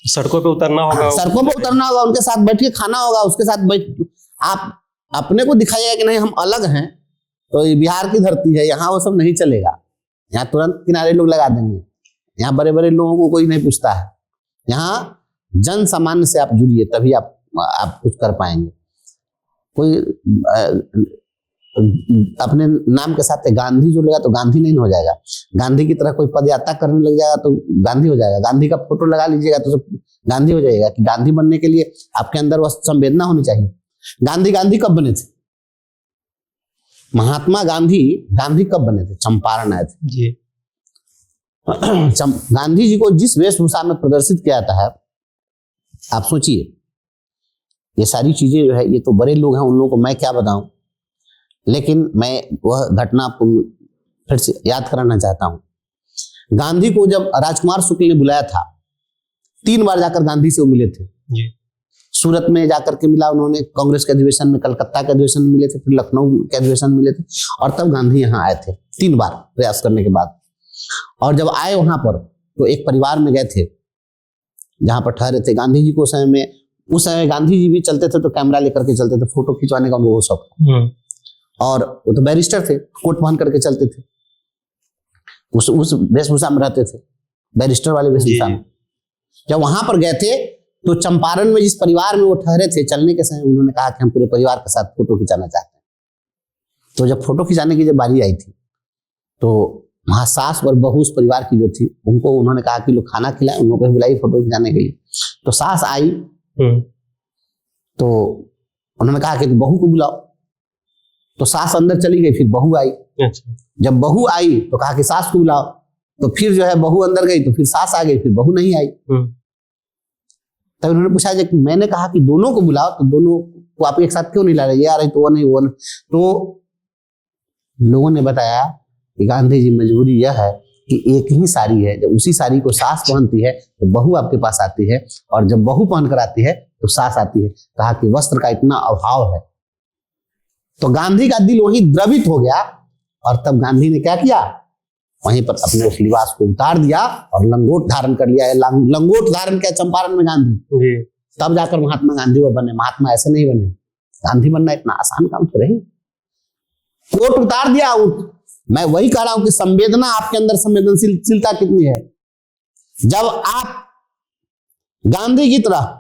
सड़कों पे उतरना होगा, सड़कों पे उतरना होगा, उनके साथ बैठ के खाना होगा, उसके साथ बैठ आप अपने को दिखाइएगा कि नहीं हम अलग हैं। तो ये बिहार की धरती है, यहाँ वो सब नहीं चलेगा। यहाँ तुरंत किनारे लोग लगा देंगे, यहाँ बड़े बड़े लोगों को कोई नहीं पूछता है। यहाँ जन सामान्य से आप जुड़िए, तभी आप कुछ कर पाएंगे। कोई अपने नाम के साथ गांधी जुड़ लगा तो गांधी नहीं हो जाएगा। गांधी की तरह कोई पदयात्रा करने लग जाएगा तो गांधी हो जाएगा। गांधी का फोटो लगा लीजिएगा तो सब गांधी हो जाएगा। कि गांधी बनने के लिए आपके अंदर वह संवेदना होनी चाहिए। गांधी कब बने थे? महात्मा गांधी कब बने थे? चंपारण आए थे जी। गांधी जी को जिस वेशभूषा में प्रदर्शित किया जाता है, आप सोचिए, ये सारी चीजें जो है, ये तो बड़े लोग हैं, उन लोगों को मैं क्या बताऊं। लेकिन मैं वह घटना आपको फिर से याद कराना चाहता हूं। गांधी को जब राजकुमार शुक्ल ने बुलाया था, 3 बार जाकर गांधी से वो मिले थे जी। सूरत में जाकर के मिला उन्होंने, कांग्रेस के अधिवेशन में, कलकत्ता के अधिवेशन में मिले थे, फिर लखनऊ के अधिवेशन में मिले थे, और तब गांधी यहाँ आए थे 3 बार प्रयास करने के बाद। और जब आए वहां पर तो एक परिवार में गए थे जहां पर ठहरे थे। गांधी जी को उस समय गांधी जी भी चलते थे तो कैमरा लेकर के चलते थे, फोटो खिंचवाने का उनको शौक था। और वो तो बैरिस्टर थे, कोट पहन करके चलते थे, उस वेशभूषा में रहते थे, बैरिस्टर वाले वेशभूषा में। जब वहां पर गए थे तो चंपारण में जिस परिवार में वो ठहरे थे, चलने के समय उन्होंने कहा कि हम पूरे परिवार के साथ फोटो खिंचाना चाहते हैं। तो जब फोटो खिंचाने की जब बारी आई थी तो वहां सास और बहू उस परिवार की जो थी, उनको उन्होंने कहा कि लोग खाना खिलाए, उन लोगों को बुलाई फोटो खिंचाने के लिए। तो सास आई तो उन्होंने कहा कि बहू को बुलाओ। तो सास अंदर चली गई, फिर बहू आई। जब बहू आई तो कहा कि सास को बुलाओ। तो फिर जो है बहू अंदर गई तो फिर सास आ गई, फिर बहू नहीं आई। तब उन्होंने पूछा कि मैंने कहा कि दोनों को बुलाओ, तो दोनों को आप एक साथ क्यों नहीं ला रहे? ये आ रही तो वो नहीं। तो लोगों ने बताया कि गांधी जी, मजबूरी यह है कि एक ही साड़ी है, जब उसी साड़ी को सास पहनती है तो बहू आपके पास आती है, और जब बहू पहन कर आती है तो सास आती है। कहा कि वस्त्र का इतना अभाव है। तो गांधी का दिल वहीं द्रवित हो गया, और तब गांधी ने क्या किया, वहीं पर अपने उस लिबास को उतार दिया और लंगोट धारण कर लिया है। लंगोट धारण किया चंपारण में गांधी। तब जाकर महात्मा गांधी वो बने। महात्मा ऐसे नहीं बने। गांधी बनना इतना आसान काम तो नहीं। कोट उतार दिया। मैं वही कह रहा हूं कि संवेदना आपके अंदर, संवेदनशीलता कितनी है। जब आप गांधी की तरह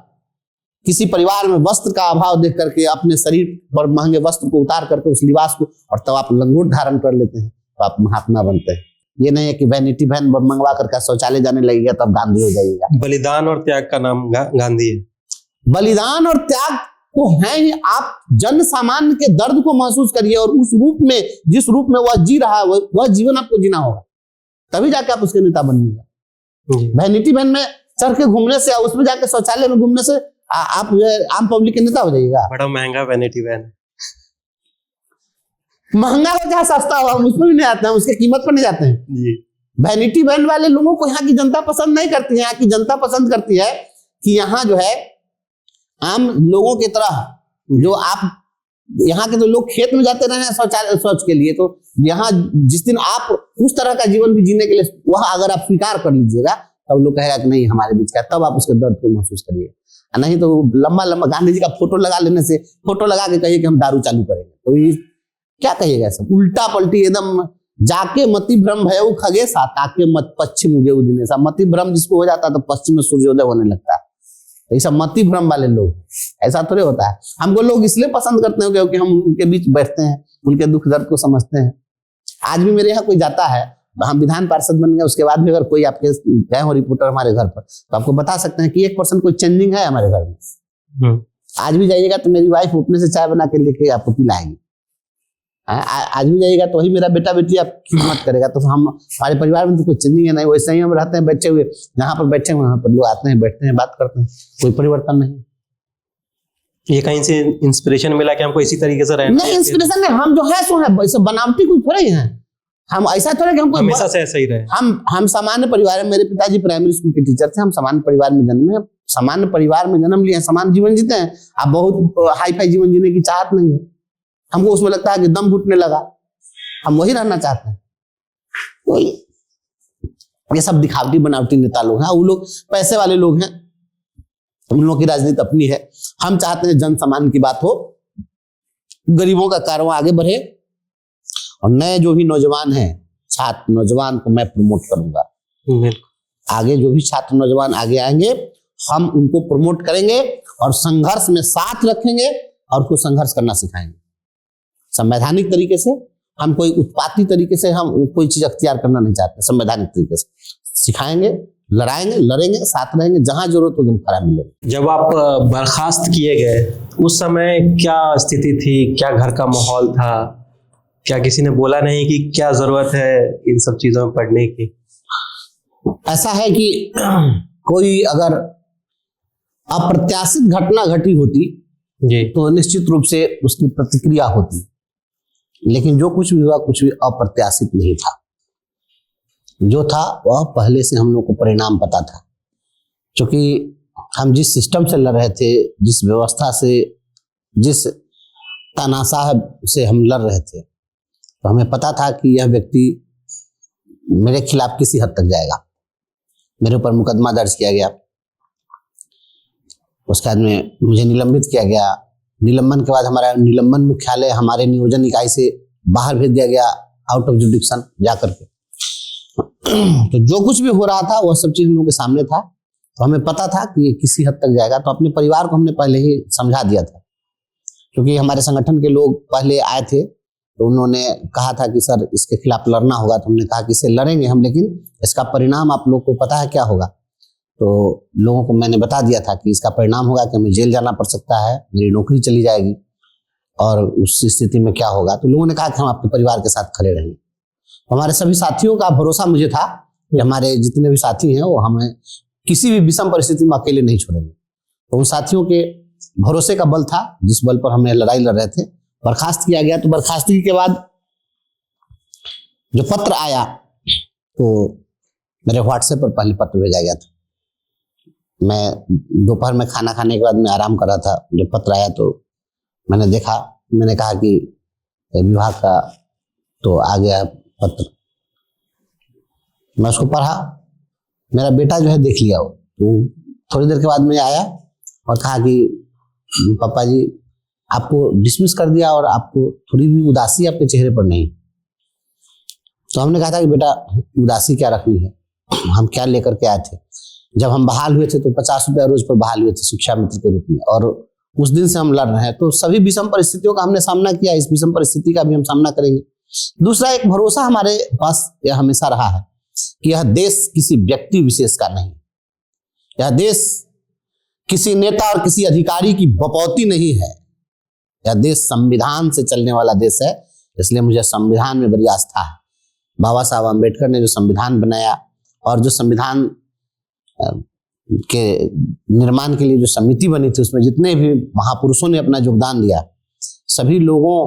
किसी परिवार में वस्त्र का अभाव देख करके अपने शरीर पर महंगे वस्त्र को उतार करके उस लिबास को, और तब आप लंगोट धारण कर लेते हैं, तो आप महात्मा बनते हैं। ये नहीं है कि वैनिटी वैन मंगवा करके शौचालय जाने लगेगा तब गांधी हो जाएगा। बलिदान और त्याग का नाम गांधी है। बलिदान और त्याग तो है ही। आप जन सामान्य के दर्द को महसूस करिए, और उस रूप में, जिस रूप में वह जी रहा है, वह जीवन आपको जीना होगा, तभी जाके आप उसके नेता बनिएगा। वैनिटी वैन में चढ़ के घूमने से, उसमें जाके शौचालय में घूमने से आप जो है आम पब्लिक के नेता हो जाइएगा? बड़ा महंगा वैनिटी वैन है। महंगा हो चाहे सस्ता हो, हम उसमें भी नहीं आते हैं, उसके कीमत पर नहीं जाते हैं जी। वैनिटी वैन वाले लोगों को यहाँ की जनता पसंद नहीं करती है। यहाँ की जनता पसंद करती है कि यहाँ जो है आम लोगों की तरह, जो आप यहाँ के जो लोग खेत में जाते रहे हैं शौचालय शौच के लिए, तो यहाँ जिस दिन आप उस तरह का जीवन भी जीने के लिए वह अगर आप स्वीकार कर लीजिएगा, तब लोग कहेगा कि नहीं हमारे बीच का, तब आप उसके दर्द को महसूस करिए। नहीं तो लंबा लंबा गांधी जी का फोटो लगा लेने से, फोटो लगा के कहिए कि हम दारू चालू करेंगे, तो ये क्या कहिएगा? सब उल्टा पलटी एकदम। जाके मति भ्रम भयउ खगेसा, ताके मत पश्चिम उगे दिनेसा। मति भ्रम जिसको हो जाता है तो पश्चिम में सूर्योदय होने लगता है। ये सब मति भ्रम वाले लोग, ऐसा थोड़े होता है। हमको लोग इसलिए पसंद करते हैं क्योंकि हम उनके बीच बैठते हैं, उनके दुख दर्द को समझते हैं। आज भी मेरे यहाँ कोई जाता है, हम विधान पार्षद बन गए, उसके बाद भी अगर कोई आपके गए हो रिपोर्टर हमारे घर पर, तो आपको बता सकते हैं कि 1% कोई चेंजिंग है हमारे घर में। आज भी जाइएगा तो मेरी वाइफ अपने से चाय बना के लेके आपको पिलाएगी। आज भी जाइएगा तो वही मेरा बेटा बेटी आपकी खिदमत करेगा। तो हम हमारे परिवार में तो कोई चेंजिंग है नहीं, वैसे ही हम रहते हैं बैठे हुए, जहाँ पर बैठे हुए वहाँ पर लोग आते हैं, बैठते हैं, बात करते हैं, कोई परिवर्तन नहीं। ये कहीं से इंस्पिरेशन मिला कि हमको इसी तरीके से रहना? नहीं, इंस्पिरेशन नहीं, हम जो है सो है, बनावटी कुछ थोड़े ही हैं। हम ऐसा थोड़े कि हमको हमेशा से ऐसा ही रहे। हम सामान्य परिवार में, मेरे पिताजी प्राइमरी स्कूल के टीचर थे, हम सामान्य परिवार में जन्मे, सामान्य परिवार में जन्म लिए, सामान्य जीवन जीते हैं। आप बहुत हाई फाई जीवन जीने की चाहत नहीं है हमको, उसमें लगता है कि दम घुटने लगा, हम वही रहना चाहते हैं। तो ये सब दिखावटी बनावटी नेता लोग हैं, वो लोग पैसे वाले लोग हैं, उन लोगों की राजनीति अपनी है। हम चाहते हैं जन सामान्य की बात हो, गरीबों का कारवां आगे बढ़े, और नए जो भी नौजवान हैं, छात्र नौजवान को मैं प्रमोट करूंगा। आगे जो भी छात्र नौजवान आगे आएंगे, हम उनको प्रमोट करेंगे और संघर्ष में साथ रखेंगे और उनको संघर्ष करना सिखाएंगे संवैधानिक तरीके से। हम कोई उत्पाती तरीके से हम कोई चीज अख्तियार करना नहीं चाहते, संवैधानिक तरीके से सिखाएंगे, लड़ाएंगे, लड़ेंगे, साथ रहेंगे, जहां जरूरत होगी हम खड़ा मिलेंगे। जब आप बर्खास्त किए गए उस समय क्या स्थिति थी, क्या घर का माहौल था? क्या किसी ने बोला नहीं कि क्या जरूरत है इन सब चीजों में पढ़ने की? ऐसा है कि कोई अगर अप्रत्याशित घटना घटी होती जी, तो निश्चित रूप से उसकी प्रतिक्रिया होती, लेकिन जो कुछ भी हुआ कुछ भी अप्रत्याशित नहीं था। जो था वह पहले से हम लोग को परिणाम पता था, क्योंकि हम जिस सिस्टम से लड़ रहे थे, जिस व्यवस्था से, जिस तानाशाह से हम लड़ रहे थे, तो हमें पता था कि यह व्यक्ति मेरे खिलाफ किसी हद तक जाएगा। मेरे ऊपर मुकदमा दर्ज किया गया, उसके बाद में मुझे निलंबित किया गया। निलंबन के बाद हमारा निलंबन मुख्यालय हमारे नियोजन इकाई से बाहर भेज दिया गया, आउट ऑफ जुडिक्शन जा करके। तो जो कुछ भी हो रहा था वह सब चीज हम लोगों के सामने था, तो हमें पता था कि ये किसी हद तक जाएगा। तो अपने परिवार को हमने पहले ही समझा दिया था, क्योंकि हमारे संगठन के लोग पहले आए थे, तो उन्होंने कहा था कि सर इसके खिलाफ लड़ना होगा। तो हमने कहा कि इसे लड़ेंगे हम, लेकिन इसका परिणाम आप लोग को पता है क्या होगा। तो लोगों को मैंने बता दिया था कि इसका परिणाम होगा कि हमें जेल जाना पड़ सकता है, मेरी नौकरी चली जाएगी, और उस स्थिति में क्या होगा। तो लोगों ने कहा कि हम आपके परिवार के साथ खड़े रहेंगे। हमारे सभी साथियों का भरोसा मुझे था कि हमारे जितने भी साथी हैं वो हमें किसी भी विषम परिस्थिति में अकेले नहीं छोड़ेंगे। तो उन साथियों के भरोसे का बल था, जिस बल पर हमें लड़ाई लड़ रहे थे। बर्खास्त किया गया, तो बर्खास्तगी के बाद जो पत्र आया, तो मेरे व्हाट्सएप पर पहले पत्र भेजा गया था। मैं दोपहर में खाना खाने के बाद मैं आराम कर रहा था, जब पत्र आया तो मैंने देखा, मैंने कहा कि विभाग का तो आ गया पत्र। मैं उसको पढ़ा, मेरा बेटा जो है देख लिया वो, तो थोड़ी देर के बाद मैं आया और कहा कि पापा जी आपको डिसमिस कर दिया और आपको थोड़ी भी उदासी आपके चेहरे पर नहीं। तो हमने कहा था कि बेटा उदासी क्या रखनी है, हम क्या लेकर के आए थे। जब हम बहाल हुए थे तो 50 रुपया रोज पर बहाल हुए थे शिक्षा मित्र के रूप में, और उस दिन से हम लड़ रहे हैं। तो सभी विषम परिस्थितियों का हमने सामना किया, इस विषम परिस्थिति का भी हम सामना करेंगे। दूसरा, एक भरोसा हमारे पास यह हमेशा रहा है कि यह देश किसी व्यक्ति विशेष का नहीं, यह देश किसी नेता और किसी अधिकारी की बपौती नहीं है, यह देश संविधान से चलने वाला देश है। इसलिए मुझे संविधान में बड़ी आस्था है। बाबा साहब अम्बेडकर ने जो संविधान बनाया, और जो संविधान के निर्माण के लिए जो समिति बनी थी, उसमें जितने भी महापुरुषों ने अपना योगदान दिया, सभी लोगों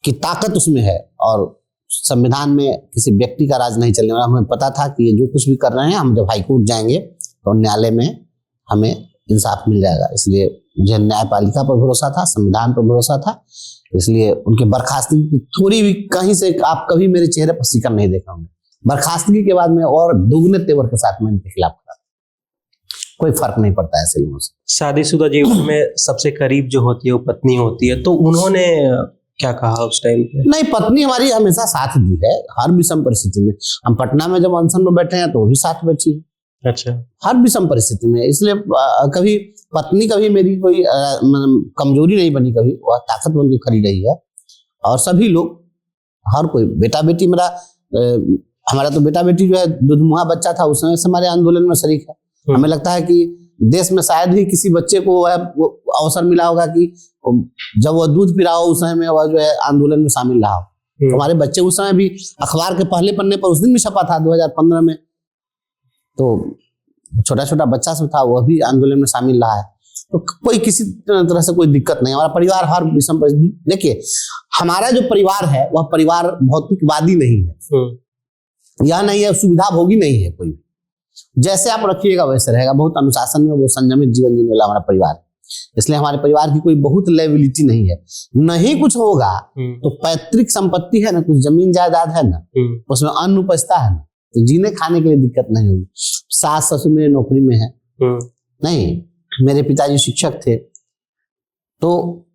की ताकत उसमें है। और संविधान में किसी व्यक्ति का राज नहीं चलने वाला। हमें पता था कि ये जो कुछ भी कर रहे हैं, हम जब हाईकोर्ट जाएंगे तो न्यायालय में हमें इंसाफ मिल जाएगा। इसलिए मुझे न्यायपालिका पर भरोसा था, संविधान पर भरोसा था। इसलिए उनके बर्खास्तगी की थोड़ी भी कहीं से आप कभी मेरे चेहरे पर शिकन नहीं देखा होंगे। बर्खास्तगी के बाद में और दुगने तेवर के साथ मैं इनके खिलाफ खड़ा। कोई फर्क नहीं पड़ता ऐसे लोगों से। शादीशुदा जीवन में सबसे करीब जो होती है वो पत्नी होती है, तो उन्होंने क्या कहा उस टाइम पे? नहीं, पत्नी हमारी हमेशा साथ दी है हर विषम परिस्थिति में। हम पटना में जब अनशन में बैठे हैं तो वो भी साथ बैठी है। अच्छा। हर विषम परिस्थिति में। इसलिए कभी पत्नी कभी मेरी कोई कमजोरी नहीं बनी, कभी वह ताकत बन के खड़ी रही है। और सभी लोग, हर कोई, बेटा बेटी मेरा, हमारा तो बेटा बेटी जो है दुधमुहा बच्चा था उस समय से हमारे आंदोलन में शरीक है। हमें लगता है कि देश में शायद ही किसी बच्चे को वो अवसर मिला होगा कि जब वह दूध पी रहा हो उस समय में वह जो है आंदोलन में शामिल रहा हो। हमारे बच्चे उस समय भी अखबार के पहले पन्ने पर उस दिन भी छपा था 2015 में। तो छोटा छोटा बच्चा सब था, वह भी आंदोलन में शामिल रहा है। तो कोई किसी तरह से कोई दिक्कत नहीं। हमारा परिवार हर विषम। देखिए, हमारा जो परिवार है वह परिवार भौतिकवादी नहीं है, यह नहीं है, सुविधा भोगी नहीं है। कोई जैसे आप रखिएगा वैसे रहेगा। बहुत अनुशासन में, वो संयमित जीवन जीने वाला हमारा परिवार है। इसलिए हमारे परिवार की कोई बहुत लायबिलिटी नहीं है। नहीं कुछ होगा तो पैतृक संपत्ति है ना, कुछ जमीन जायदाद है ना, उसमें अन्न उपजता है ना, तो जीने खाने के लिए दिक्कत नहीं होगी। सास ससुर मेरे नौकरी में है, नहीं, मेरे पिताजी शिक्षक थे। तो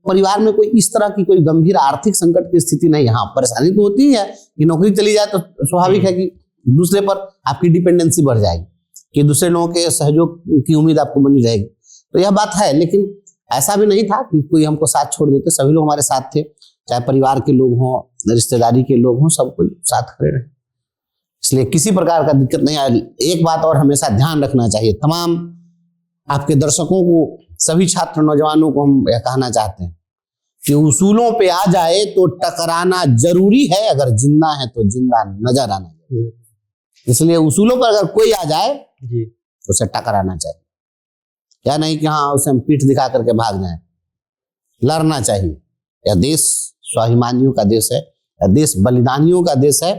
परिवार में कोई इस तरह की कोई गंभीर आर्थिक संकट की स्थिति नहीं। हाँ, परेशानी तो होती है कि नौकरी चली जाए तो स्वाभाविक है कि दूसरे पर आपकी डिपेंडेंसी बढ़ जाएगी, कि दूसरे लोगों के सहयोग की उम्मीद आपको बनी रहेगी। तो यह बात है। लेकिन ऐसा भी नहीं था कि कोई हमको साथ छोड़ देते। सभी लोग हमारे साथ थे, चाहे परिवार के लोग हों, रिश्तेदारी के लोग हों, सब कोई साथ खड़े रहे। इसलिए किसी प्रकार का दिक्कत नहीं आया। एक बात और हमेशा ध्यान रखना चाहिए, तमाम आपके दर्शकों को, सभी छात्र नौजवानों को हम यह कहना चाहते हैं कि उसूलों पे आ जाए तो टकराना जरूरी है, अगर जिंदा है तो जिंदा नजर आना चाहिए। इसलिए उसूलों पर अगर कोई आ जाए तो उसे टकराना चाहिए, या नहीं कि हाँ उसे हम पीठ दिखा करके भाग जाएं। लड़ना चाहिए। यह देश स्वाभिमानियों का देश है, यह देश बलिदानियों का देश है।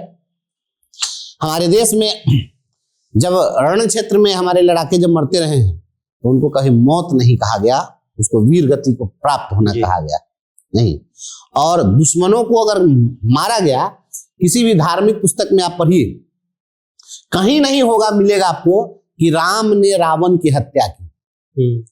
हमारे देश में जब रण क्षेत्र में हमारे लड़ाके जब मरते रहे हैं तो उनको कहीं मौत नहीं कहा गया, उसको वीर गति को प्राप्त होना कहा गया, नहीं। और दुश्मनों को अगर मारा गया, किसी भी धार्मिक पुस्तक में आप पढ़िए, कहीं नहीं होगा, मिलेगा आपको कि राम ने रावण की हत्या की।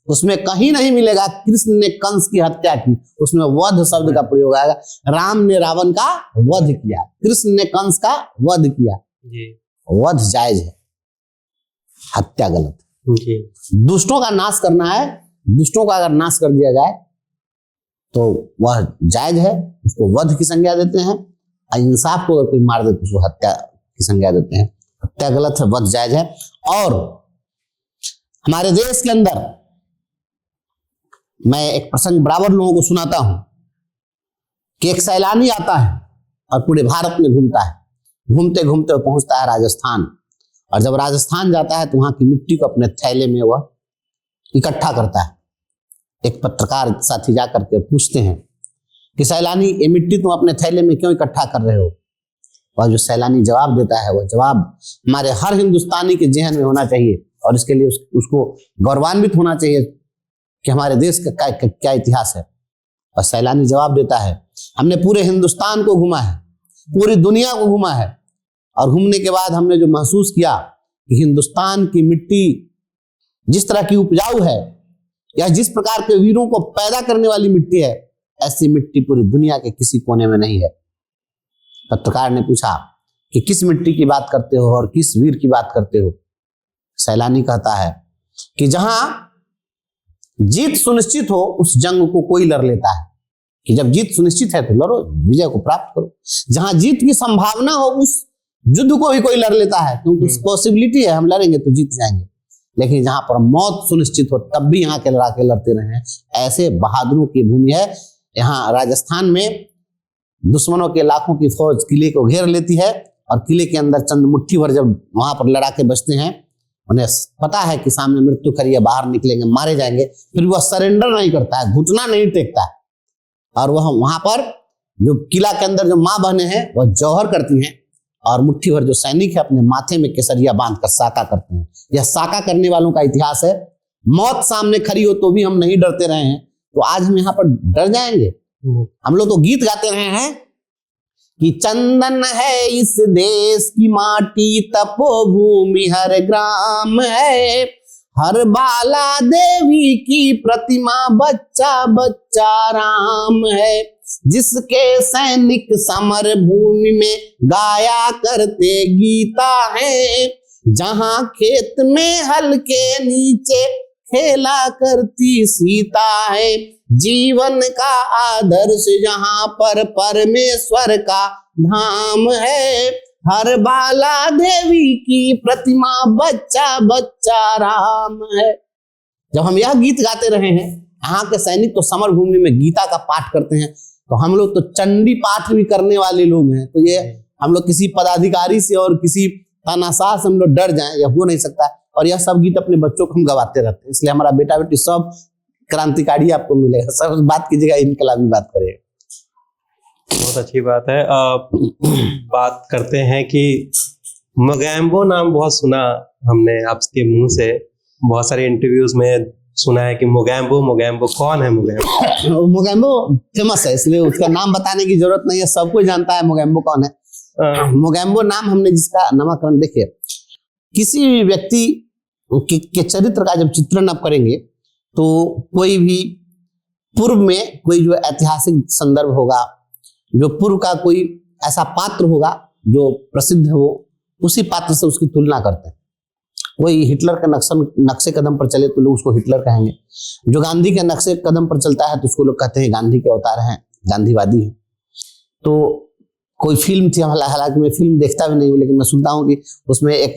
उसमें कहीं नहीं मिलेगा कृष्ण ने कंस की हत्या की। उसमें वध शब्द का प्रयोग आएगा। राम ने रावण का वध किया, कृष्ण ने कंस का वध किया। वध जायज है, हत्या गलत है। दुष्टों का नाश करना है, दुष्टों का अगर नाश कर दिया जाए तो वह जायज है, उसको वध की संज्ञा देते हैं। इंसाफ को अगर कोई मार दे तो उसको हत्या की संज्ञा देते हैं। हत्या गलत है, वध जायज है। और हमारे देश के अंदर मैं एक प्रसंग बराबर लोगों को सुनाता हूं कि एक सैलानी आता है और पूरे भारत में घूमता है। घूमते घूमते पहुंचता है राजस्थान, और जब राजस्थान जाता है तो वहां की मिट्टी को अपने थैले में वह इकट्ठा करता है। एक पत्रकार साथी जाकर के पूछते हैं कि सैलानी, ये मिट्टी तुम अपने थैले में क्यों इकट्ठा कर रहे हो? वह जो सैलानी जवाब देता है, वह जवाब हमारे हर हिंदुस्तानी के जहन में होना चाहिए, और इसके लिए उसको गौरवान्वित होना चाहिए कि हमारे देश का क्या इतिहास है। और सैलानी जवाब देता है, हमने पूरे हिंदुस्तान को घूमा है, पूरी दुनिया को घूमा है, और घूमने के बाद हमने जो महसूस किया कि हिंदुस्तान की मिट्टी जिस तरह की उपजाऊ है, या जिस प्रकार के वीरों को पैदा करने वाली मिट्टी है, ऐसी मिट्टी पूरी दुनिया के किसी कोने में नहीं है। पत्रकार ने पूछा कि किस मिट्टी की बात करते हो और किस वीर की बात करते हो? सैलानी कहता है कि जहां जीत सुनिश्चित हो उस जंग को कोई लड़ लेता है, कि जब जीत सुनिश्चित है तो लड़ो, विजय को प्राप्त करो। जहां जीत की संभावना हो उस युद्ध को भी कोई लड़ लेता है, क्योंकि पॉसिबिलिटी है हम लड़ेंगे तो जीत जाएंगे। लेकिन जहां पर मौत सुनिश्चित हो तब भी यहाँ के लड़ाके लड़ते रहे हैं। ऐसे बहादुरों की भूमि है। यहाँ राजस्थान में दुश्मनों के लाखों की फौज किले को घेर लेती है, और किले के अंदर चंद मुट्ठी भर जब वहां पर लड़ाके बचते हैं उन्हें पता है कि सामने मृत्यु खड़ी है, बाहर निकलेंगे, मारे जाएंगे, फिर वह सरेंडर नहीं करता है, घुटना नहीं टेकता है। और वह वहां पर जो किला के अंदर जो माँ बहने हैं वह जौहर करती हैं, और मुट्ठी भर जो सैनिक है अपने माथे में केसरिया बांधकर साका करते हैं। यह साका करने वालों का इतिहास है। मौत सामने खड़ी हो तो भी हम नहीं डरते रहे हैं, तो आज हम यहाँ पर डर जाएंगे? हम लोग तो गीत गाते रहे हैं कि चंदन है इस देश की माटी, तपोभूमि हर ग्राम है, हर बाला देवी की प्रतिमा, बच्चा बच्चा राम है, जिसके सैनिक समर भूमि में गाया करते गीता है, जहां खेत में हल के नीचे खेला करती सीता है, जीवन का आदर्श जहां पर परमेश्वर का धाम है, हर बाला देवी की प्रतिमा, बच्चा बच्चा राम है। जब हम यह गीत गाते रहे हैं, यहाँ के सैनिक तो समर भूमि में गीता का पाठ करते हैं, तो हम लोग तो चंडी पाठ भी करने वाले लोग हैं। तो ये हम लोग किसी पदाधिकारी से और किसी तानाशाह से हम लोग डर जाएं, यह हो नहीं सकता। और यह सब गीत अपने बच्चों को हम गवाते रहते हैं, इसलिए हमारा बेटा बेटी सब क्रांतिकारी आपको मिलेगा, सब बात की जगह इनकलाबी बात करेगा। बहुत अच्छी बात है। बात करते हैं कि मोगैम्बो नाम बहुत सुना हमने आपके मुंह से, बहुत सारे इंटरव्यूज में सुना है कि मोगैम्बो मोगैम्बो। कौन है मोगैम्बो? मोगैम्बो फेमस है, इसलिए उसका नाम बताने की जरूरत नहीं है, सबको जानता है मोगैम्बो कौन है। मोगैम्बो नाम हमने जिसका नामकरण, देखिए किसी भी व्यक्ति के चरित्र का जब चित्रण आप करेंगे तो कोई भी पूर्व में कोई जो ऐतिहासिक संदर्भ होगा, जो पूर्व का कोई ऐसा पात्र होगा जो प्रसिद्ध हो, उसी पात्र से उसकी तुलना करते हैं। कोई हिटलर के नक्शे कदम पर चले तो लोग उसको हिटलर कहेंगे, जो गांधी के नक्शे कदम पर चलता है तो उसको लोग कहते हैं गांधी के अवतार हैं, गांधीवादी है। तो कोई फिल्म थी, हालांकि मैं फिल्म देखता भी नहीं हूँ, लेकिन मैं सुनता हूँ कि उसमें एक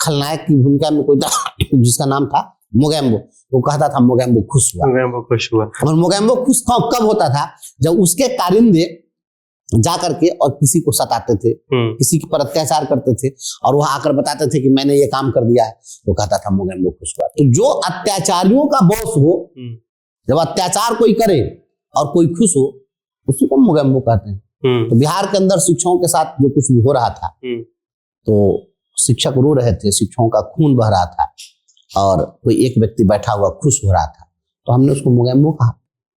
खलनायक की भूमिका में कोई था जिसका नाम था मोगैम्बो, वो कहता था मोगैम्बो खुश हुआ। मोगैम्बो खुश हुआ। और मोगैम्बो खुश कब होता था? जब उसके कारिंदे जा करके और किसी को सताते थे, किसी के पर अत्याचार करते थे, और वह आकर बताते थे कि मैंने ये काम कर दिया है, तो कहता था मोगैम्बो खुश हुआ। तो जो अत्याचारियों का बॉस हो, जब अत्याचार कोई करे और कोई खुश हो, उसी को मोगैम्बो कहते हैं। तो बिहार के अंदर शिक्षकों के साथ जो कुछ भी हो रहा था, तो शिक्षक रो रहे थे, शिक्षकों का खून बह रहा था, और कोई एक व्यक्ति बैठा हुआ खुश हो रहा था, तो हमने उसको मोगैम्बो कहा।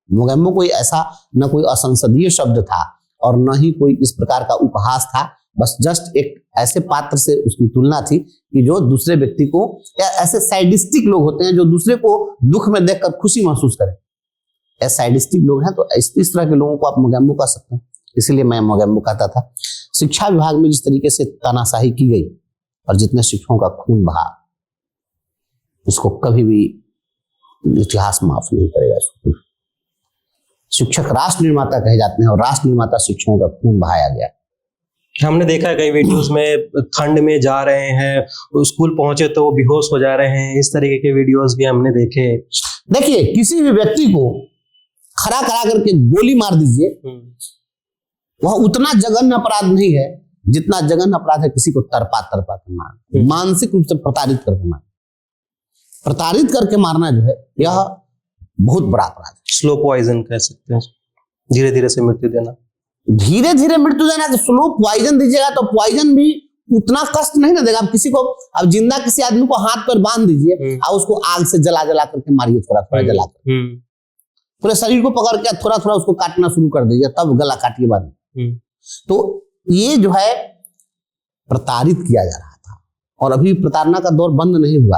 मोगैम्बो कोई ऐसा न कोई असंसदीय शब्द था और न ही कोई इस प्रकार का उपहास था, बस जस्ट एक ऐसे पात्र से उसकी तुलना थी कि जो दूसरे व्यक्ति को, या ऐसे सैडिस्टिक लोग होते हैं जो दूसरे को दुख में देखकर खुशी महसूस करें, ऐसे सैडिस्टिक लोग हैं, तो इस तरह के लोगों को आप मोगैम्बो कह सकते हैं। इसलिए मैं मोगैम्बो कहता था। शिक्षा विभाग में जिस तरीके से तानाशाही की गई और जितने शिक्षकों का खून बहा, इसको कभी भी इतिहास माफ नहीं करेगा। शिक्षक राष्ट्र निर्माता कहे जाते हैं, और राष्ट्र निर्माता शिक्षकों का खून बहाया गया। हमने देखा है कई वीडियोस में ठंड में जा रहे हैं, स्कूल पहुंचे तो वो बेहोश हो जा रहे हैं, इस तरीके के वीडियोस भी हमने देखे। देखिए, किसी भी व्यक्ति को खड़ा करा करके गोली मार दीजिए, वह उतना जघन्य अपराध नहीं है जितना जघन्य अपराध है किसी को तरपा कर मारना, मानसिक रूप से प्रताड़ित करके मारना। प्रताड़ित करके मारना जो है, यह बहुत बड़ा अपराध है। स्लो पॉइजन कह सकते हैं, धीरे धीरे से मृत्यु देना। धीरे धीरे मृत्यु देना, तो स्लो पॉइजन दीजिएगा तो पॉइजन भी उतना कष्ट नहीं ना देगा। आप किसी को, अब जिंदा किसी आदमी को हाथ पर बांध दीजिए और उसको आग से जला करके मारिए, थोड़ा थोड़ा जला कर, पूरे शरीर को पकड़ के थोड़ा थोड़ा उसको काटना शुरू कर दीजिए, तब गला काटिए बाद में। तो ये जो है प्रताड़ित किया जा रहा था, और अभी प्रताड़ना का दौर बंद नहीं हुआ।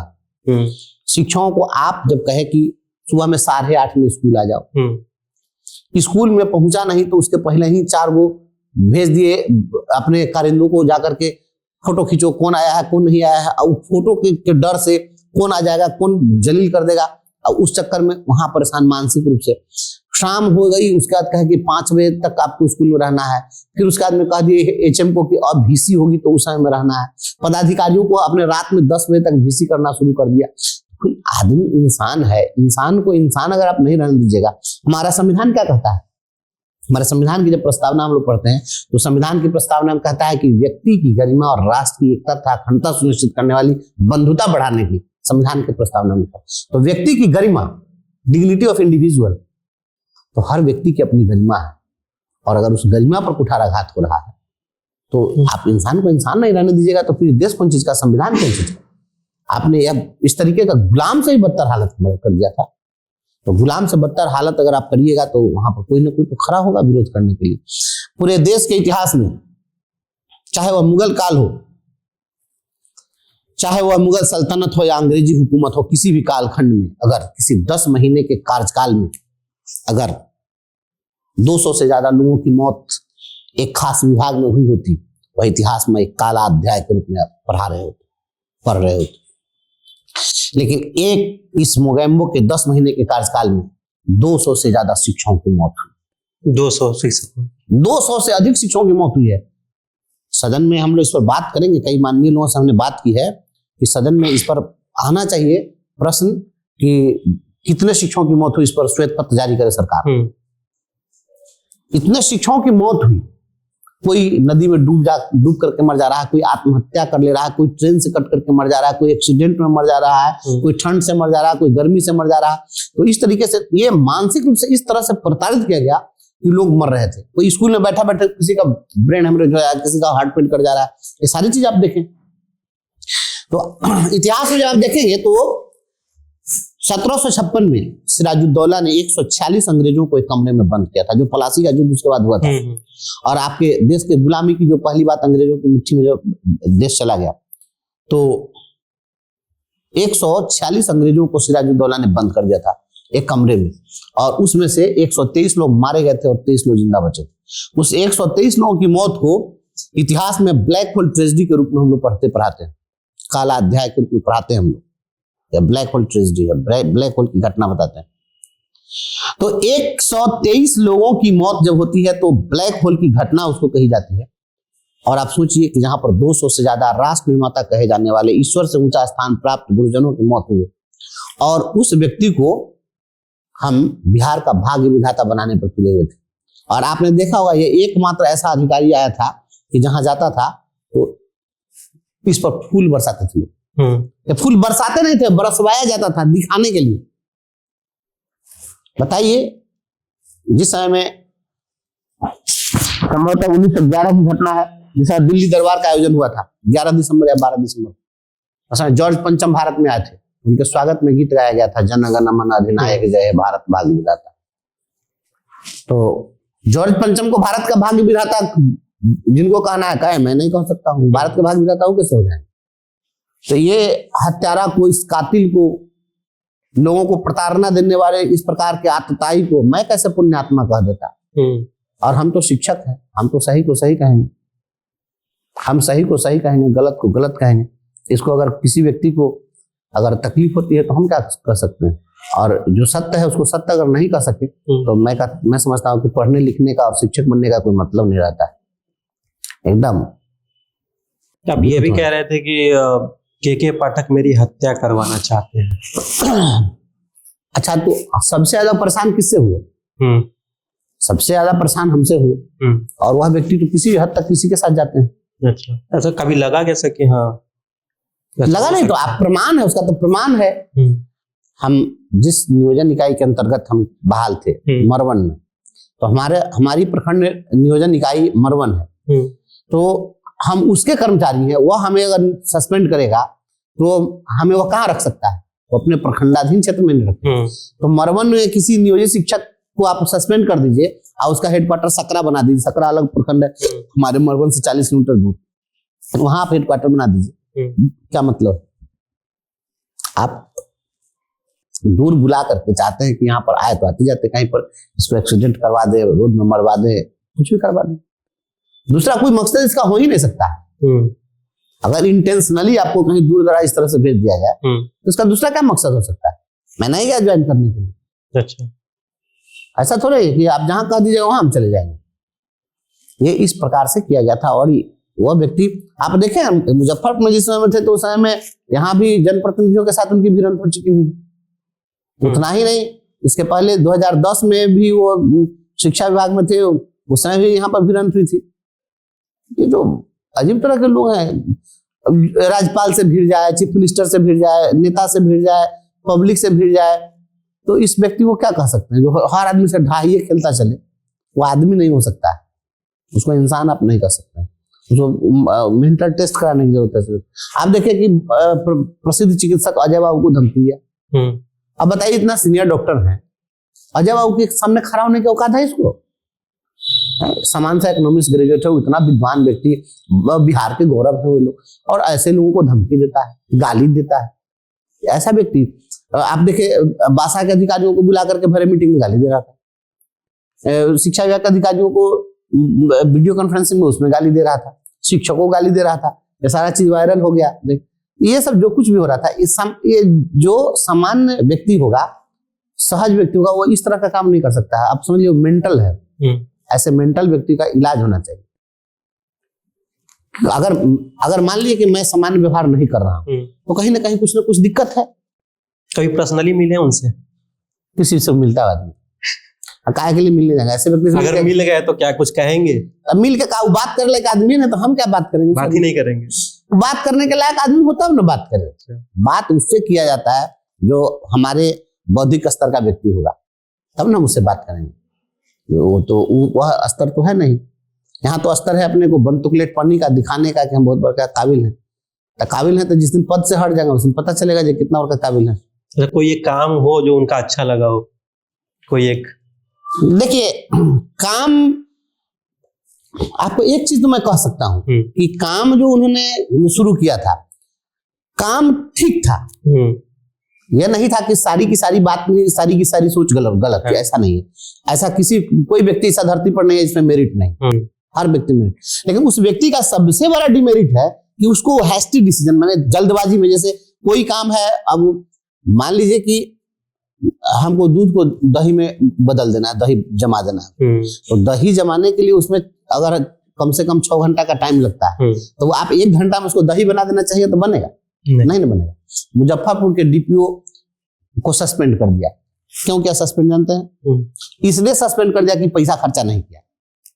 शिक्षकों को आप जब कहे कि सुबह में 8:30 में स्कूल आ जाओ, स्कूल में पहुंचा नहीं तो उसके पहले ही 4 वो भेज दिए अपने कारिंदों को, जाकर के फोटो खींचो, कौन आया है कौन नहीं आया है, और फोटो के डर से कौन आ जाएगा, कौन जलील कर देगा, और उस चक्कर में वहां परेशान मानसिक रूप से। शाम हो गई, उसके बाद कहे कि 5 बजे तक आपको स्कूल में रहना है, फिर उसके बाद में कह दिए HM को कि अब VC होगी तो उस समय में रहना है। पदाधिकारियों को अपने रात में 10 बजे तक VC करना शुरू कर दिया। कोई आदमी इंसान है, इंसान को इंसान अगर आप नहीं रहने दीजिएगा, हमारा संविधान क्या कहता है? हमारे संविधान की जब प्रस्तावना हम लोग पढ़ते हैं तो संविधान की प्रस्तावना में कहता है कि व्यक्ति की गरिमा और राष्ट्र की एकता तथा अखंडता सुनिश्चित करने वाली बंधुता बढ़ाने की संविधान की प्रस्तावना में। तो व्यक्ति की गरिमा, डिग्निटी ऑफ इंडिविजुअल, तो हर व्यक्ति की अपनी गरिमा है, और अगर उस गरिमा पर कुठाराघात हो रहा है तो आप इंसान को इंसान नहीं रहने दीजिएगा तो फिर देश कौन चीज का, संविधान कौन चीज का। आपने अब इस तरीके का गुलाम से ही बदतर हालत कर दिया था, तो गुलाम से बदतर हालत अगर आप करिएगा तो वहां पर कोई ना कोई तो खड़ा होगा विरोध करने के लिए। पूरे देश के इतिहास में, चाहे वह मुगल काल हो, चाहे वह मुगल सल्तनत हो या अंग्रेजी हुकूमत हो, किसी भी कालखंड में अगर किसी 10 महीने के कार्यकाल में अगर 200 से ज्यादा लोगों की मौत एक खास विभाग में हुई होती, वह इतिहास में एक काला अध्याय के रूप में पढ़ रहे होते। लेकिन एक इस मोगेम्बो के 10 महीने के कार्यकाल में 200 से ज्यादा शिक्षकों की मौत हुई। 200 से अधिक शिक्षकों की मौत हुई है। सदन में हम लोग इस पर बात करेंगे, कई माननीय लोगों से हमने बात की है कि सदन में इस पर आना चाहिए प्रश्न कि कितने शिक्षकों की मौत हुई, इस पर श्वेत पत्र जारी करे सरकार। इतने शिक्षकों की मौत हुई, कोई नदी में डूब करके मर जा रहा है, कोई आत्महत्या कर ले रहा है, कोई ट्रेन से कट करके मर जा रहा है, कोई एक्सीडेंट में मर जा रहा है, कोई ठंड से मर जा रहा है, कोई गर्मी से मर जा रहा है। तो इस तरीके से ये मानसिक रूप से इस तरह से प्रताड़ित किया गया कि लोग मर रहे थे। कोई स्कूल में बैठा बैठे किसी का ब्रेन हेमरेज हो रहा है, किसी का हार्ट पेट कर जा रहा है, ये सारी चीज आप देखें। तो इतिहास में जब आप देखेंगे तो 1756 में सिराजुद्दौला ने 146 अंग्रेजों को एक कमरे में बंद किया था, जो प्लासी का युद्ध उसके बाद हुआ था। और आपके देश के गुलामी की जो पहली बात अंग्रेजों की मुट्ठी में जो देश चला गया, तो 146 अंग्रेजों को सिराजुद्दौला ने बंद कर दिया था एक कमरे में, और उसमें से 123 लोग मारे गए थे और 23 लोग जिंदा बचे थे। उस 123 लोगों की मौत को इतिहास में ब्लैक होल ट्रेजेडी के रूप में हम लोग पढ़ाते हैं, काला अध्याय के रूप में पढ़ाते हैं हम लोग, या ब्लैक होल ट्रेजेडी है, ब्लैक होल की घटना बताते हैं। तो 123 लोगों की मौत जब होती है तो ब्लैक होल की घटना उसको कही जाती है। और आप सोचिए कि जहां पर 200 से ज्यादा राष्ट्र निर्माता कहे जाने वाले, ईश्वर से ऊंचा स्थान प्राप्त गुरुजनों की मौत हुई, और उस व्यक्ति को हम बिहार का भाग्य विधाता बनाने पर तुले हुए थे। और आपने देखा होगा ये एकमात्र ऐसा अधिकारी आया था कि जहां जाता था तो इस पर फूल बरसाते थे लोग। फूल बरसाते नहीं थे, बरसवाया जाता था दिखाने के लिए। बताइए, जिस समय में संभवतः 1911 की घटना है, जिस समय दिल्ली दरबार का आयोजन हुआ था 11 दिसंबर या 12 दिसंबर, उस समय जॉर्ज पंचम भारत में आए थे, उनके स्वागत में गीत गाया गया था, जन गण मन अधिनायक जय भारत भाग्य विधाता। तो जॉर्ज पंचम को भारत का भाग्य विधाता जिनको कहना है कहे, मैं नहीं कह सकता हूँ। भारत के भाग्य विधाता वो कैसे हो जाए? तो ये हत्यारा को, इस कातिल को, लोगों को प्रताड़ना देने वाले इस प्रकार के आतताई को मैं कैसे पुण्यात्मा कह देता? और हम तो शिक्षक हैं, हम तो सही को सही कहेंगे, हम सही को सही कहेंगे, गलत को गलत कहेंगे। इसको अगर किसी व्यक्ति को अगर तकलीफ होती है तो हम क्या कर सकते हैं? और जो सत्य है उसको सत्य अगर नहीं कर सके तो मैं समझता हूँ कि पढ़ने लिखने का और शिक्षक बनने का कोई मतलब नहीं रहता है एकदम। आप ये भी कह रहे थे कि के पाठक मेरी हत्या करवाना चाहते हैं। अच्छा, तो सबसे ज्यादा परेशान किससे हुए? सबसे ज्यादा परेशान हमसे हुए, और वह व्यक्ति तो किसी हद तक किसी के साथ जाते हैं। अच्छा, ऐसा कभी लगा कैसे कि हाँ लगा नहीं? तो आप प्रमाण है, उसका तो प्रमाण है। हम जिस नियोजन इकाई के अंतर्गत हम बहाल थे मरवन में, तो हमारी प्रखंड नियोजन इकाई मरवन है, तो हम उसके कर्मचारी हैं। वह हमें अगर सस्पेंड करेगा तो हमें वह कहाँ रख सकता है? वो अपने प्रखंडाधीन क्षेत्र में नहीं रखता। तो मरवन में किसी नियोजित शिक्षक को आप सस्पेंड कर दीजिए और उसका हेडक्वार्टर सकरा बना दीजिए। सकरा अलग प्रखंड है हमारे मरवन से 40 किलोमीटर दूर, वहां आप हेडक्वार्टर बना दीजिए। क्या मतलब? आप दूर बुला करके चाहते हैं कि यहाँ पर आए तो आते जाते, कहीं पर इसको एक्सीडेंट करवा दे, रोड में मरवा दे, कुछ भी करवा दे। दूसरा कोई मकसद इसका हो ही नहीं सकता है। अगर इंटेंशनली आपको कहीं दूर दराज इस तरह से भेज दिया जाए तो इसका दूसरा क्या मकसद हो सकता है? मैं नहीं गया ज्वाइन करने के लिए। अच्छा, ऐसा थोड़ा है कि आप जहां कह दीजिएगा वहां हम चले जाएंगे। ये इस प्रकार से किया गया था। और वह व्यक्ति आप देखें, मुजफ्फरपुर में जिस समय में थे तो उस समय में यहाँ भी जनप्रतिनिधियों के साथ उनकी भिड़ंत हो चुकी हुई। उतना ही नहीं, इसके पहले 2010 में भी वो शिक्षा विभाग में थे, उस समय भी यहाँ पर भिड़ंत हुई थी। ये जो अजीब तरह के लोग हैं, राज्यपाल से भिड़ जाए, चीफ मिनिस्टर से भिड़ जाए, नेता से भिड़ जाए, पब्लिक से भिड़ जाए, तो इस व्यक्ति को क्या कह सकते हैं? जो हर आदमी से ढाई खेलता चले, वो आदमी नहीं हो सकता है, उसको इंसान आप नहीं कर सकते हैं, उसको मेंटल टेस्ट कराने की जरूरत है। आप देखिए कि प्रसिद्ध चिकित्सक अजय बाबू को धमकी है। अब बताइए, इतना सीनियर डॉक्टर है, अजय बाबू के सामने खड़ा होने की औकात है इसको? समान सा इकोनॉमिक्स ग्रेजुएट है, इतना विद्वान व्यक्ति, बिहार के गौरव है वो लोग, और ऐसे लोगों को धमकी देता है, गाली देता है। ऐसा व्यक्ति आप देखिए, बासा के अधिकारियों को बुला करके भरे मीटिंग में गाली दे रहा था, शिक्षा विभाग के अधिकारियों को वीडियो कॉन्फ्रेंसिंग में उसमें गाली दे रहा था, शिक्षकों को गाली दे रहा था। ये सारा चीज वायरल हो गया। ये सब जो कुछ भी हो रहा था, ये जो सामान्य व्यक्ति होगा, सहज व्यक्ति होगा, वो इस तरह का काम नहीं कर सकता है। आप समझ लीजिए मेंटल है, ऐसे मेंटल व्यक्ति का इलाज होना चाहिए। अगर मान लीजिए कि मैं सामान्य व्यवहार नहीं कर रहा हूं, तो कहीं ना कहीं कुछ ना कुछ दिक्कत है। कभी पर्सनली मिले उनसे? किसी से मिलता है आदमी, काय के लिए मिलने जाएगा ऐसे व्यक्ति से? अगर मिल गए तो क्या कुछ कहेंगे? अब मिल के बात कर ले आदमी है, तो हम क्या बात करेंगे? बात ही नहीं करेंगे। बात करने के लायक आदमी होता है ना बात करे। बात उससे किया जाता है जो हमारे बौद्धिक स्तर का व्यक्ति होगा, तब ना उससे बात करेंगे। वो तो वह स्तर तो है नहीं। यहाँ तो स्तर है अपने को बंतुकलेट पानी का, दिखाने का कि हम बहुत बड़ा काबिल हैं। तो काबिल है तो जिस दिन पद से हट जाएगा उस दिन पता चलेगा जो कितना बड़ा काबिल है। तो कोई एक काम हो जो उनका अच्छा लगा हो, कोई एक? देखिए, काम, आपको एक चीज तो मैं कह सकता हूं कि काम जो उन्होंने शुरू किया था, काम ठीक था। यह नहीं था कि सारी की सारी बात में सारी की सारी सोच गलत है, ऐसा नहीं है। ऐसा कोई व्यक्ति ऐसा धरती पर नहीं है जिसमें मेरिट नहीं, हर व्यक्ति में। लेकिन उस व्यक्ति का सबसे बड़ा डिमेरिट है कि उसको हैस्टी डिसीजन, मैंने जल्दबाजी में, जैसे कोई काम है, अब मान लीजिए कि हमको दूध को दही में बदल देना है, दही जमा देना है, तो दही जमाने के लिए उसमें अगर कम से कम 6 घंटा का टाइम लगता है, तो आप 1 घंटा में उसको दही बना देना चाहिए तो बनेगा? नहीं ना बनेगा। मुजफ्फरपुर के डीपीओ को सस्पेंड कर दिया। क्यों क्या सस्पेंड जानते हैं? इसलिए सस्पेंड कर दिया कि पैसा खर्चा नहीं किया।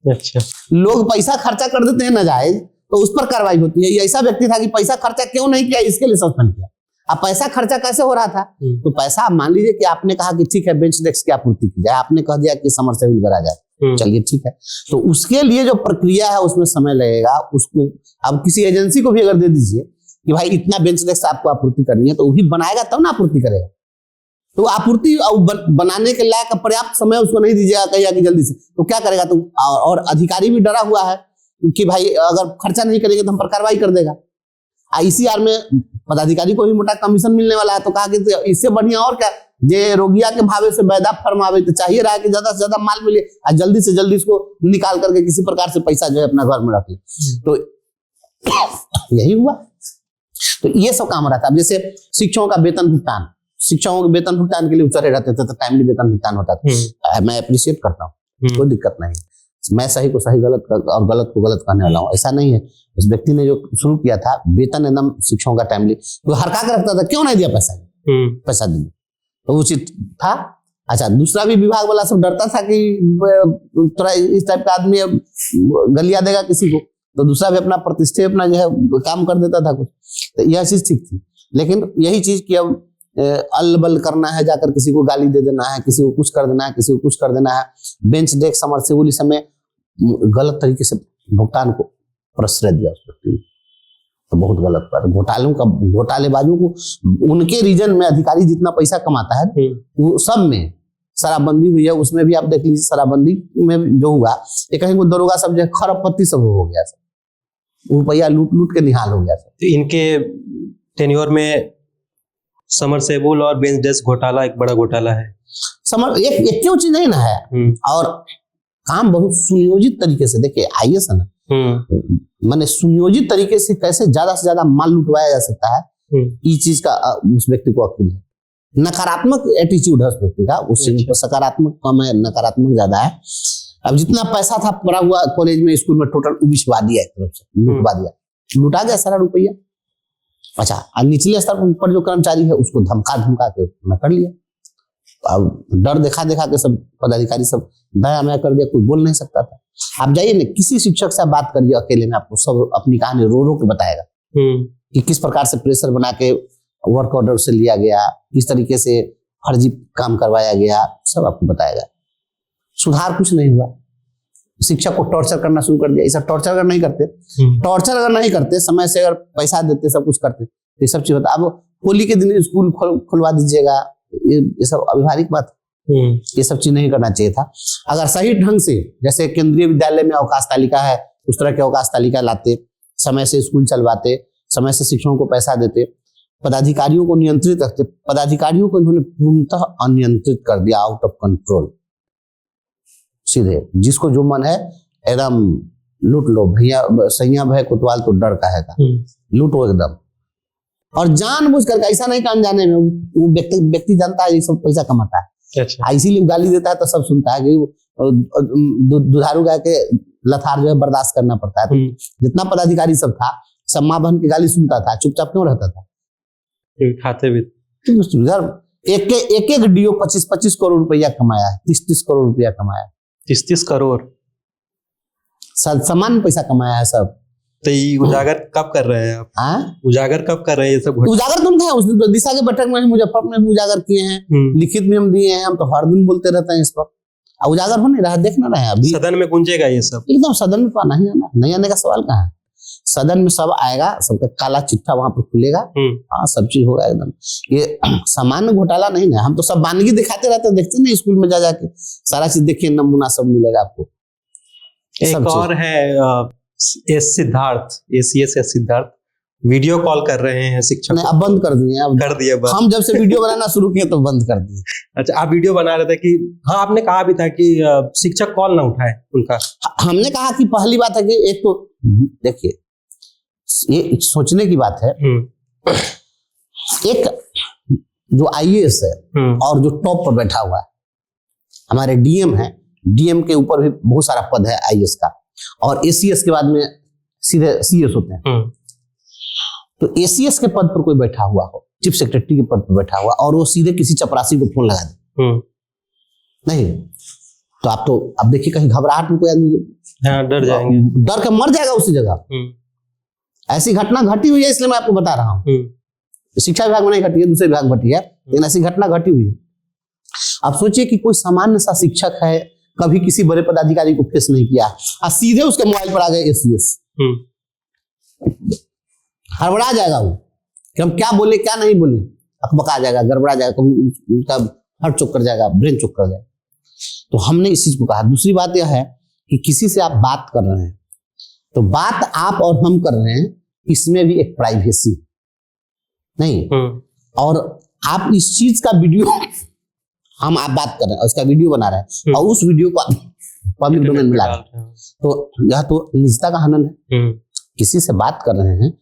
अच्छा, लोग पैसा खर्चा कर देते हैं नाजायज, तो उस पर कार्रवाई होती है। ये ऐसा व्यक्ति था कि पैसा खर्चा क्यों नहीं किया, इसके लिए सस्पेंड किया। अब पैसा खर्चा कैसे हो रहा था? तो पैसा मान लीजिए कि आपने कहा कि ठीक है बेंच डेस्क की आपूर्ति की जाए, आपने कह दिया कि समरसेबल करा जाए, चलिए ठीक है, तो उसके लिए जो प्रक्रिया है उसमें समय लगेगा। उसको अब किसी एजेंसी को भी अगर दे दीजिए कि भाई इतना बेंच डेस्क आपको आपूर्ति करनी है, तो वो भी बनाएगा तब ना आपूर्ति करेगा। तो आपूर्ति बनाने के लायक पर्याप्त समय उसको नहीं दीजिएगा, कहिएगा कि जल्दी से, तो क्या करेगा? तो और अधिकारी भी डरा हुआ है कि भाई अगर खर्चा नहीं करेंगे तो हम पर कार्रवाई कर देगा। ICR में पदाधिकारी को भी मोटा कमीशन मिलने वाला है, तो कहा कि इससे बढ़िया और क्या, जे रोगिया के भावे से बैदा फरमावे, तो चाहिए रहा कि ज्यादा से ज्यादा माल मिले और जल्दी से जल्दी इसको निकाल करके किसी प्रकार से पैसा जो है अपना घर में रख ले। तो यही हुआ। तो ये सब काम रहा था। अब जैसे शिक्षकों का वेतन भुगतान, शिक्षकों के वेतन भुगतान के लिए उचरे रहते थे, तो टाइमली वेतन भुगतान होता था। मैं अप्रिशिएट करता हूँ, कोई दिक्कत नहीं है। मैं सही को सही, गलत और गलत को गलत कहने वाला हूँ, ऐसा नहीं है। उस व्यक्ति ने जो शुरू किया था वेतन एकदम शिक्षकों का टाइमली, वो हरका के रखता था, क्यों नहीं दिया पैसा? पैसा दिया तो उचित था। अच्छा, दूसरा भी विभाग वाला सब डरता था कि थोड़ा इस टाइप का आदमी गलिया देगा किसी को, तो दूसरा भी अपना प्रतिष्ठे अपना जो है काम कर देता था कुछ। तो यह चीज ठीक थी। लेकिन यही चीज की अब अल्लबल करना है, जाकर किसी को गाली दे देना है, किसी को कुछ कर देना है, किसी को कुछ कर देना है, बेंच डेस्क समरसेबल, इस समय गलत तरीके से भुगतान को प्रश्रय दिया उस व्यक्ति ने, तो बहुत गलत बात। घोटालेबाजों को उनके रीजन में अधिकारी जितना पैसा कमाता है वो सब में शराबबंदी हुई है, उसमें भी आप देख लीजिए, शराबबंदी में जो हुआ, ये कहीं को दरोगा सब जो है खरबपत्ती सब हो गया, सब रुपया लूट लूट के निहाल हो गया। तो इनके टेन्योर में समरसेबल और बेंच डेस्क घोटाला एक बड़ा घोटाला है। एक क्यों चीज नहीं ना है, और काम बहुत सुनियोजित तरीके से, देखिए IAS है ना, माने सुनियोजित तरीके से कैसे ज्यादा से ज्यादा माल लुटवाया जा सकता है, इस चीज का उस व्यक्ति को अकील है। नकारात्मक एटीट्यूड है उस व्यक्ति का, उससे सकारात्मक कम है, नकारात्मक ज्यादा है। अब जितना पैसा था पड़ा हुआ कॉलेज में, स्कूल में, टोटल उबिशवा दिया, एक तरफ से लुटवा दिया, लुटा गया सारा रुपया। अच्छा, निचले स्तर पर जो कर्मचारी है उसको धमका के कर लिया। अब डर देखा देखा के सब पदाधिकारी सब दया मया कर दिया, कोई बोल नहीं सकता था। आप जाइए ना, किसी शिक्षक से आप बात करिए अकेले में, आपको सब अपनी कहानी रो रो के बताएगा कि किस प्रकार से प्रेशर बना के वर्क ऑर्डर से लिया गया, किस तरीके से फर्जी काम करवाया गया, सब आपको बताएगा। सुधार कुछ नहीं हुआ, शिक्षक को टॉर्चर करना शुरू कर दिया। ऐसा टॉर्चर अगर नहीं करते, समय से अगर पैसा देते, सब कुछ करते, ये सब चीज होता। अब होली के दिन स्कूल खुलवा दीजिएगा, ये सब अव्यवहारिक बात, ये सब चीज नहीं करना चाहिए था। अगर सही ढंग से, जैसे केंद्रीय विद्यालय में अवकाश तालिका है, उस तरह की अवकाश तालिका लाते, समय से स्कूल चलवाते, समय से शिक्षकों को पैसा देते, पदाधिकारियों को नियंत्रित रखते। पदाधिकारियों को इन्होंने पूर्णतः अनियंत्रित कर दिया, आउट ऑफ कंट्रोल। सीधे जिसको जो मन है एकदम लूट लो भैया, सैया भय कोतवाल तो डर का है का, लूटो एकदम। और जानबूझ करके, ऐसा नहीं कि अनजाने में, वो व्यक्ति जानता है ये सब पैसा कमाता है, इसीलिए गाली देता है तो सब सुनता है कि दुधारू गाय के लथार जो है बर्दाश्त करना पड़ता है। तो जितना पदाधिकारी सब था, सब माँ बहन की गाली सुनता था, चुपचाप क्यों रहता था? खाते भी एक डीओ 25-25 करोड़ रुपया कमाया है, 30-30 करोड़ रुपया कमाया है, 30-30 करोड़ सामान्य पैसा कमाया है सब। तो ये उजागर कब कर रहे हैं आप? उजागर कब कर रहे हैं ये सब? उजागर तुम क्या, उस दिशा के बैठक में मुजफ्फरपुर में भी उजागर किए हैं, लिखित में हम दिए हैं, हम तो हर दिन बोलते रहते हैं इस पर। उजागर हो नहीं रहा, देख ना रहे हैं अभी। सदन में गूंजेगा ये सब एकदम, सदन में तो नहीं आने का सवाल कहाँ है। सदन में सब आएगा, सबका काला चिट्ठा वहां पर खुलेगा, हाँ सब चीज होगा एकदम। ये सामान्य घोटाला नहीं ना, हम तो सब वानगी दिखाते रहते हैं, देखते नहीं स्कूल में जा जाके सारा चीज देखिए, नमूना सब मिलेगा आपको। एक और है ACS सिद्धार्थ, वीडियो कॉल कर रहे हैं शिक्षक। नहीं, अब बंद कर दिए, अब कर दिए बंद। हम जब से वीडियो बनाना शुरू किए तो बंद कर दिए। अच्छा, आप वीडियो बना रहे थे कि हाँ, आपने कहा भी था कि शिक्षक कॉल ना उठाए उनका। हमने कहा कि पहली बात है कि एक तो देखिए, ये सोचने की बात है, एक जो IAS है और जो टॉप पर बैठा हुआ है, हमारे DM है, DM के ऊपर भी बहुत सारा पद है IAS का, और ACS के बाद में सीधे CS होते हैं। तो ACS के पद पर कोई बैठा हुआ हो, चीफ सेक्रेटरी के पद पर बैठा हुआ, और वो सीधे किसी चपरासी को फोन लगा दे, नहीं तो आप देखिए, कहीं घबराहट में कोई आदमी डर जाएंगे, डर के मर जाएगा उसी जगह। ऐसी घटना घटी हुई है, इसलिए मैं आपको बता रहा हूँ। शिक्षा विभाग में नहीं घटी है, दूसरे विभाग में घटी है, लेकिन ऐसी घटना घटी हुई है। आप सोचिए कि कोई सामान्य सा शिक्षक है, कभी किसी बड़े पदाधिकारी को फेस नहीं किया, और सीधे उसके मोबाइल पर आ गए ACS। हड़बड़ा जाएगा वो कि हम क्या बोले क्या नहीं बोले, अकबका जाएगा, गड़बड़ा जाएगा, कभी उनका हर चुप कर जाएगा, ब्रेन चुप कर जाएगा। तो हमने इस चीज को कहा। दूसरी बात यह है कि किसी से आप बात कर रहे हैं, तो बात आप और हम कर रहे हैं, इसमें भी एक प्राइवेसी नहीं, और आप इस चीज का वीडियो, आप बात कर रहे हैं, उसका वीडियो बना रहे हैं, और उस वीडियो को पब्लिक डोमेन में ला रहे हैं, तो यह तो निजता का हनन है। किसी से बात कर रहे हैं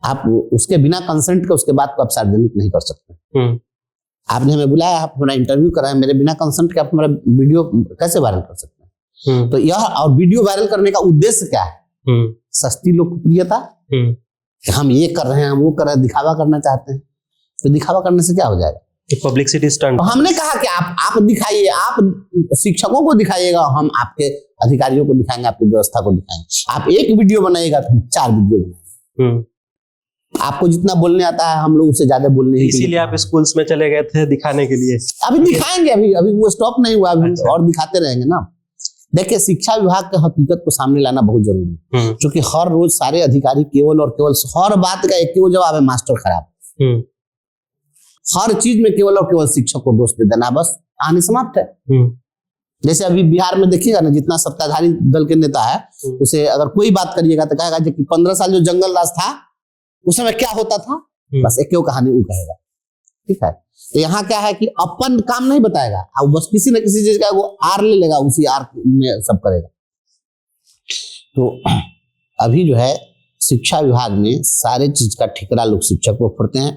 आप, उसके बिना कंसेंट के उसके बात को आप सार्वजनिक नहीं कर सकते। आपने हमें बुलाया, आप हमारा इंटरव्यू कराए, मेरे बिना कंसेंट के आप हमारा वीडियो कैसे वायरल कर सकते हैं? तो यह, और वीडियो वायरल करने का उद्देश्य क्या है? सस्ती लोकप्रियता, हम ये कर रहे हैं, हम वो कर रहे हैं, दिखावा करना चाहते हैं। तो दिखावा करने से क्या हो जाएगा? Publicity stunt. तो हमने कहा कि आप दिखाइए, आप शिक्षकों को दिखाइएगा, हम आपके अधिकारियों को दिखाएंगे, आपकी व्यवस्था को दिखाएंगे। आप एक वीडियो बनाइएगा तो हम 4 वीडियो बनाएंगे। आपको जितना बोलने आता है, हम लोग उससे ज्यादा बोलने ही, इसीलिए आप स्कूल्स में चले गए थे दिखाने के लिए। अभी दिखाएंगे, अभी वो स्टॉप नहीं हुआ, अभी और दिखाते रहेंगे ना। देखिए, शिक्षा विभाग के हकीकत को सामने लाना बहुत जरूरी है, क्योंकि हर रोज सारे अधिकारी केवल और केवल हर बात का एक ही जवाब है, मास्टर खराब। हर चीज में केवल और केवल शिक्षक को दोष दे देना, बस कहानी समाप्त है। जैसे अभी बिहार में देखिएगा ना, जितना सत्ताधारी दल के नेता है, उसे अगर कोई बात करिएगा तो कहेगा कि 15 साल जो जंगल राज था उस समय क्या होता था, बस एक कहानी वो कहेगा। ठीक है, तो यहाँ क्या है कि अपन काम नहीं बताएगा, अब बस किसी न किसी चीज का वो आर ले लेगा, उसी आर में सब करेगा। तो अभी जो है शिक्षा विभाग में सारे चीज का ठिकरा लोग शिक्षक को फोड़ते हैं,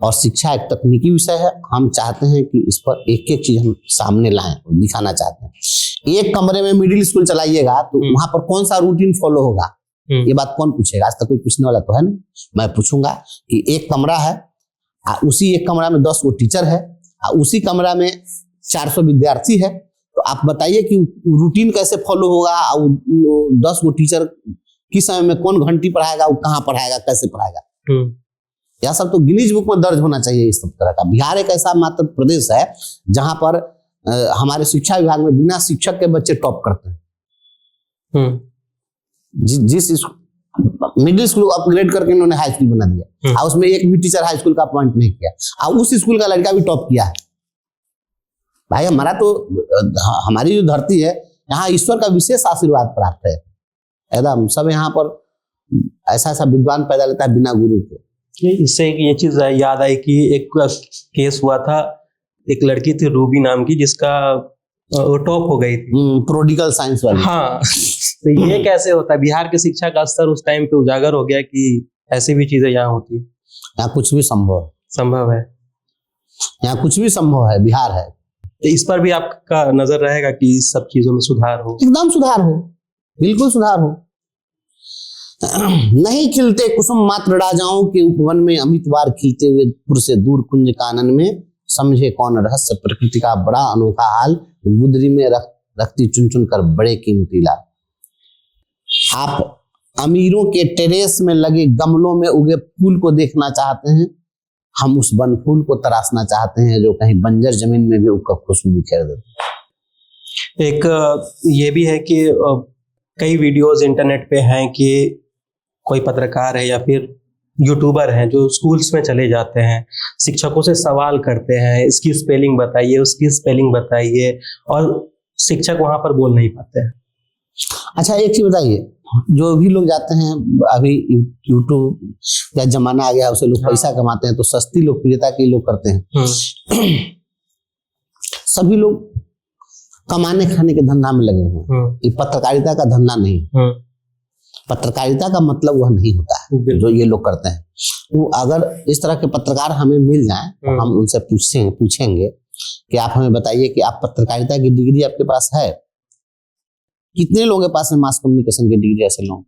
और शिक्षा एक तकनीकी विषय है। हम चाहते हैं कि इस पर एक एक चीज हम सामने लाएं, दिखाना चाहते हैं। एक कमरे में मिडिल स्कूल चलाइएगा तो वहां पर कौन सा रूटीन फॉलो होगा, ये बात कौन पूछेगा? आज तक कोई पूछने वाला तो है नहीं। मैं पूछूंगा कि एक कमरा है, उसी एक कमरा में 10 गो टीचर है, उसी कमरा में 400 विद्यार्थी है, तो आप बताइए कि रूटीन कैसे फॉलो होगा, 10 गो टीचर किस समय में कौन घंटी पढ़ाएगा, वो कहाँ पढ़ाएगा, कैसे पढ़ाएगा। यह सब तो गिनीज बुक में दर्ज होना चाहिए इस सब तरह का। बिहार एक ऐसा मात्र प्रदेश है जहां पर हमारे शिक्षा विभाग में बिना शिक्षक के बच्चे टॉप करते हैं। जिस मिडिल स्कूल को अपग्रेड करके इन्होंने हाई स्कूल बना दिया, और उसमें एक भी टीचर हाई स्कूल का अपॉइंट नहीं किया, और उस स्कूल का लड़का भी टॉप किया है। भाई हमारा तो हमारी जो धरती है, यहाँ ईश्वर का विशेष आशीर्वाद प्राप्त है एकदम। सब यहाँ पर ऐसा ऐसा विद्वान पैदा लेता है बिना गुरु के। इससे ये चीज याद आई कि एक केस हुआ था, एक लड़की थी रूबी नाम की, जिसका वो टॉप हो गई थी, प्रोडिगल साइंस वाली। हाँ, तो ये कैसे होता है? बिहार के शिक्षा का स्तर उस टाइम पे उजागर हो गया कि ऐसी भी चीजें यहाँ होती है। यहाँ कुछ भी संभव है, यहाँ कुछ भी संभव है, बिहार है। तो इस पर भी आपका नजर रहेगा कि इस सब चीजों में सुधार हो? एकदम सुधार हो, बिल्कुल सुधार हो। नहीं खिलते कुसुम मात्र राजाओं के उपवन में, अमित बार खिलते हुए पुर से दूर कुंज कानन में, समझे कौन रहस्य प्रकृति का बड़ा अनोखा हाल, गुदरी में रखती चुन चुन कर बड़े कीमती लाल। आप अमीरों के टेरेस में लगे गमलों में उगे फूल को देखना चाहते हैं, हम उस वन फूल को तराशना चाहते हैं जो कहीं बंजर जमीन में भी उगकर खुशबू बिखेर देते। एक ये भी है कि कई वीडियोस इंटरनेट पे हैं कि कोई पत्रकार है या फिर यूट्यूबर हैं जो स्कूल्स में चले जाते हैं, शिक्षकों से सवाल करते हैं, इसकी स्पेलिंग बताइए, उसकी स्पेलिंग बताइए, और शिक्षक वहां पर बोल नहीं पाते हैं। अच्छा एक चीज बताइए, जो भी लोग जाते हैं, अभी यूट्यूब का जमाना आ गया, उसे लोग पैसा कमाते हैं, तो सस्ती लोकप्रियता के लोग करते हैं। सभी लोग कमाने खाने के धंधा में लगे हुए हैं, ये पत्रकारिता का धंधा नहीं। पत्रकारिता का मतलब वह नहीं होता है जो ये लोग करते हैं। वो अगर इस तरह के पत्रकार हमें मिल जाएं तो हम उनसे पूछेंगे कि आप हमें बताइए कि आप पत्रकारिता की डिग्री आपके पास है? कितने लोगों के पास है मास कम्युनिकेशन की डिग्री? ऐसे लोग,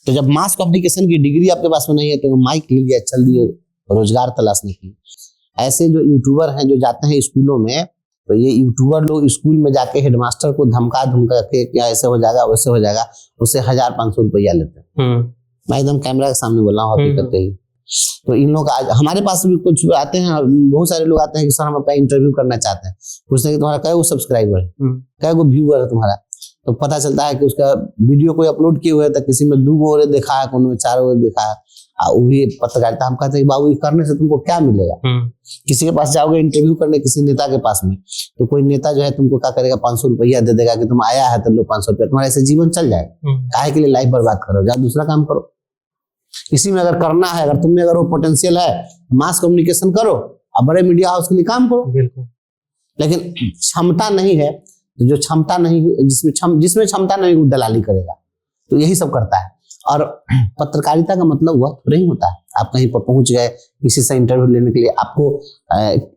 तो जब मास कम्युनिकेशन की डिग्री आपके पास में नहीं है तो माइक ले लिया, चल दिए रोजगार तलाशने की। ऐसे जो यूट्यूबर हैं जो जाते हैं स्कूलों में, तो ये यूट्यूबर लोग स्कूल में जाके हेडमास्टर को धमका के क्या ऐसे हो जाएगा वैसे हो जाएगा, उससे 1000-500 रुपया लेते हैं। मैं एकदम कैमरा के सामने बोल रहा हूँ हकीकत ही। तो इन लोग हमारे पास भी कुछ आते हैं, बहुत सारे लोग आते हैं कि सर हम आपका इंटरव्यू करना चाहते हैं, पूछते हैं कि तुम्हारा कै सब्सक्राइबर है, कै व्यूअर है तुम्हारा। तो पता चलता है कि उसका वीडियो कोई अपलोड किए हुए है, तो किसी में 2 गो देखा है, कोई में 4 गो देखा है, वो भी पत्रकारिता। हम कहते हैं बाबू ये करने से तुमको क्या मिलेगा? किसी के पास जाओगे इंटरव्यू करने, किसी नेता के पास में, तो कोई नेता जो है तुमको क्या करेगा, 500 रुपया दे देगा कि तुम आया है तो लो 500 रुपया, तुम्हारा ऐसे जीवन चल जाएगा। काहे के लिए लाइफ बर्बाद करो, जाओ दूसरा काम करो। इसी में अगर करना है, अगर तुम्हें अगर वो पोटेंशियल है, मास कम्युनिकेशन करो, अब बड़े मीडिया हाउस के लिए काम करो। बिल्कुल। लेकिन क्षमता नहीं है, तो जो क्षमता नहीं, जिसमें क्षमता नहीं वो दलाली करेगा, तो यही सब करता है। और पत्रकारिता का मतलब वह नहीं होता है आप कहीं पर पहुंच गए किसी से इंटरव्यू लेने के लिए, आपको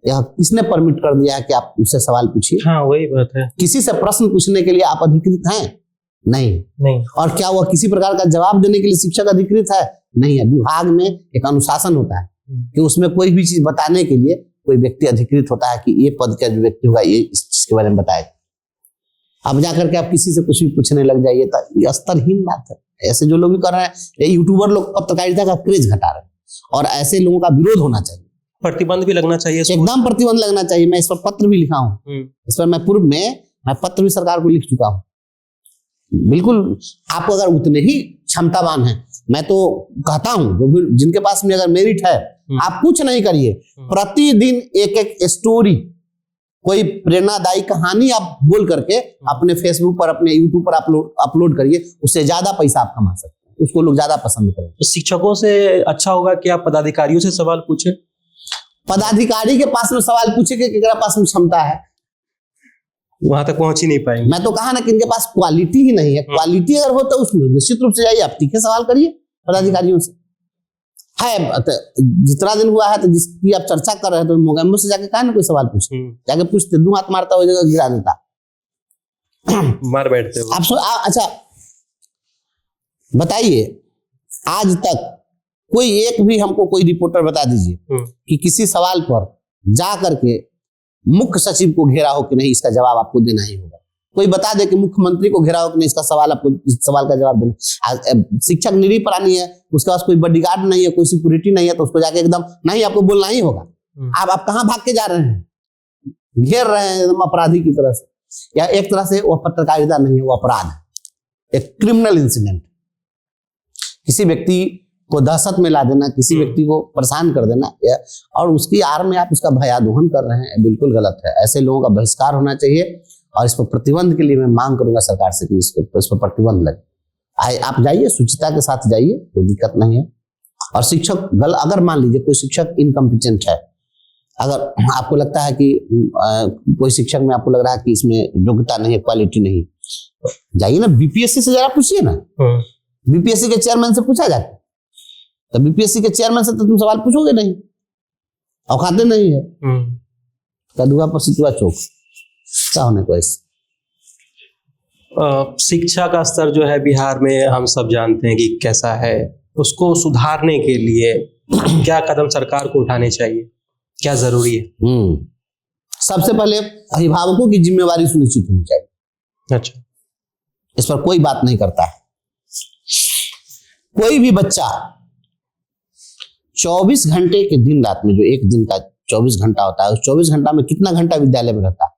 यह किसने परमिट कर दिया है कि आप उससे सवाल पूछिए? हाँ वही बात है। किसी से प्रश्न पूछने के लिए आप अधिकृत हैं? नहीं। और क्या वह किसी प्रकार का जवाब देने के लिए शिक्षक अधिकृत है? नहीं है। विभाग में एक अनुशासन होता है कि उसमें कोई भी चीज बताने के लिए कोई व्यक्ति अधिकृत होता है कि ये पद का जो व्यक्ति होगा ये इस चीज के बारे में बताए। अब जाकर के आप किसी से कुछ भी पूछने लग जाइए तो ये स्तरहीन बात है। ऐसे जो लोग भी कर रहे हैं, ये यूट्यूबर लोग पत्रकारिता का क्रेज घटा रहे हैं, और ऐसे लोगों का विरोध होना चाहिए, प्रतिबंध भी लगना चाहिए, एकदम प्रतिबंध लगना चाहिए। मैं इस पर पत्र भी लिखा हूँ, इस पर मैं पूर्व में मैं पत्र भी सरकार को लिख चुका हूँ। बिल्कुल, आप अगर उतने ही क्षमतावान हैं, मैं तो कहता हूँ जिनके पास में अगर मेरिट है, आप कुछ नहीं करिए, प्रतिदिन एक एक स्टोरी, कोई प्रेरणादायी कहानी आप बोल करके अपने फेसबुक पर, अपने यूट्यूब पर अपलोड करिए, उससे ज्यादा पैसा आप कमा सकते हैं, उसको लोग ज्यादा पसंद करेंगे। तो शिक्षकों से अच्छा होगा कि आप पदाधिकारियों से सवाल पूछे। पदाधिकारी के पास में सवाल पूछे कि किसके पास में क्षमता है, वहां तक पहुंच ही नहीं पाएंगे। मैं तो कहा ना कि इनके पास क्वालिटी ही नहीं है। क्वालिटी अगर हो तो उसमें निश्चित रूप से जाइए, आप तीखे सवाल करिए पदाधिकारियों से। है जितना दिन हुआ है तो जिसकी आप चर्चा कर रहे हैं, तो मोगेम्बो से जाके कहा ना कोई सवाल पूछे, जाके पूछते, 2 हाथ मारता हो जगह गिरा देता, मार बैठते हो आप। अच्छा बताइए, आज तक कोई एक भी हमको कोई रिपोर्टर बता दीजिए कि किसी सवाल पर जा करके मुख्य सचिव को घेरा हो कि नहीं, इसका जवाब आपको देना ही होगा। कोई बता दे कि मुख्यमंत्री को घेरा हो कि नहीं, इसका सवाल आपको, इस सवाल का जवाब देना। शिक्षक निरीह प्राणी है, उसके पास कोई बॉडीगार्ड नहीं है, कोई सिक्योरिटी नहीं है, तो उसको जाके एकदम नहीं, आपको बोलना ही होगा। आप कहाँ भाग के जा रहे हैं, घेर रहे हैं एकदम अपराधी की तरह से। या एक तरह से वो पत्रकारिता नहीं है, वो अपराध है, एक क्रिमिनल इंसिडेंट। किसी व्यक्ति को दहशत में ला देना, किसी व्यक्ति को परेशान कर देना, और उसकी आड़ में आप उसका भयादोहन कर रहे हैं, बिल्कुल गलत है। ऐसे लोगों का बहिष्कार होना चाहिए, और इस पर प्रतिबंध के लिए मैं मांग करूंगा सरकार से कि इस पर प्रतिबंध लगे। आप जाइए, शुचिता के साथ जाइए, कोई दिक्कत नहीं है। और शिक्षक अगर मान लीजिए कोई शिक्षक इनकम्पिटेंट है, अगर आपको लगता है कि कोई शिक्षक में आपको लग रहा है कि इसमें योग्यता नहीं है, क्वालिटी नहीं, जाइए ना बीपीएससी से जरा पूछिए ना। बीपीएससी के चेयरमैन से पूछा जाता, तो बीपीएससी के चेयरमैन से तो तुम सवाल पूछोगे नहीं, औकाते नहीं है। कदुआ पर सितुआ चौक, क्या होने को ऐसे। शिक्षा का स्तर जो है बिहार में हम सब जानते हैं कि कैसा है, उसको सुधारने के लिए क्या कदम सरकार को उठाने चाहिए, क्या जरूरी है? सबसे पहले अभिभावकों की जिम्मेवारी सुनिश्चित होनी चाहिए। अच्छा, इस पर कोई बात नहीं करता है। कोई भी बच्चा 24 घंटे के दिन रात में, जो एक दिन का 24 घंटा होता है, उस 24 घंटा में कितना घंटा विद्यालय में रहता है?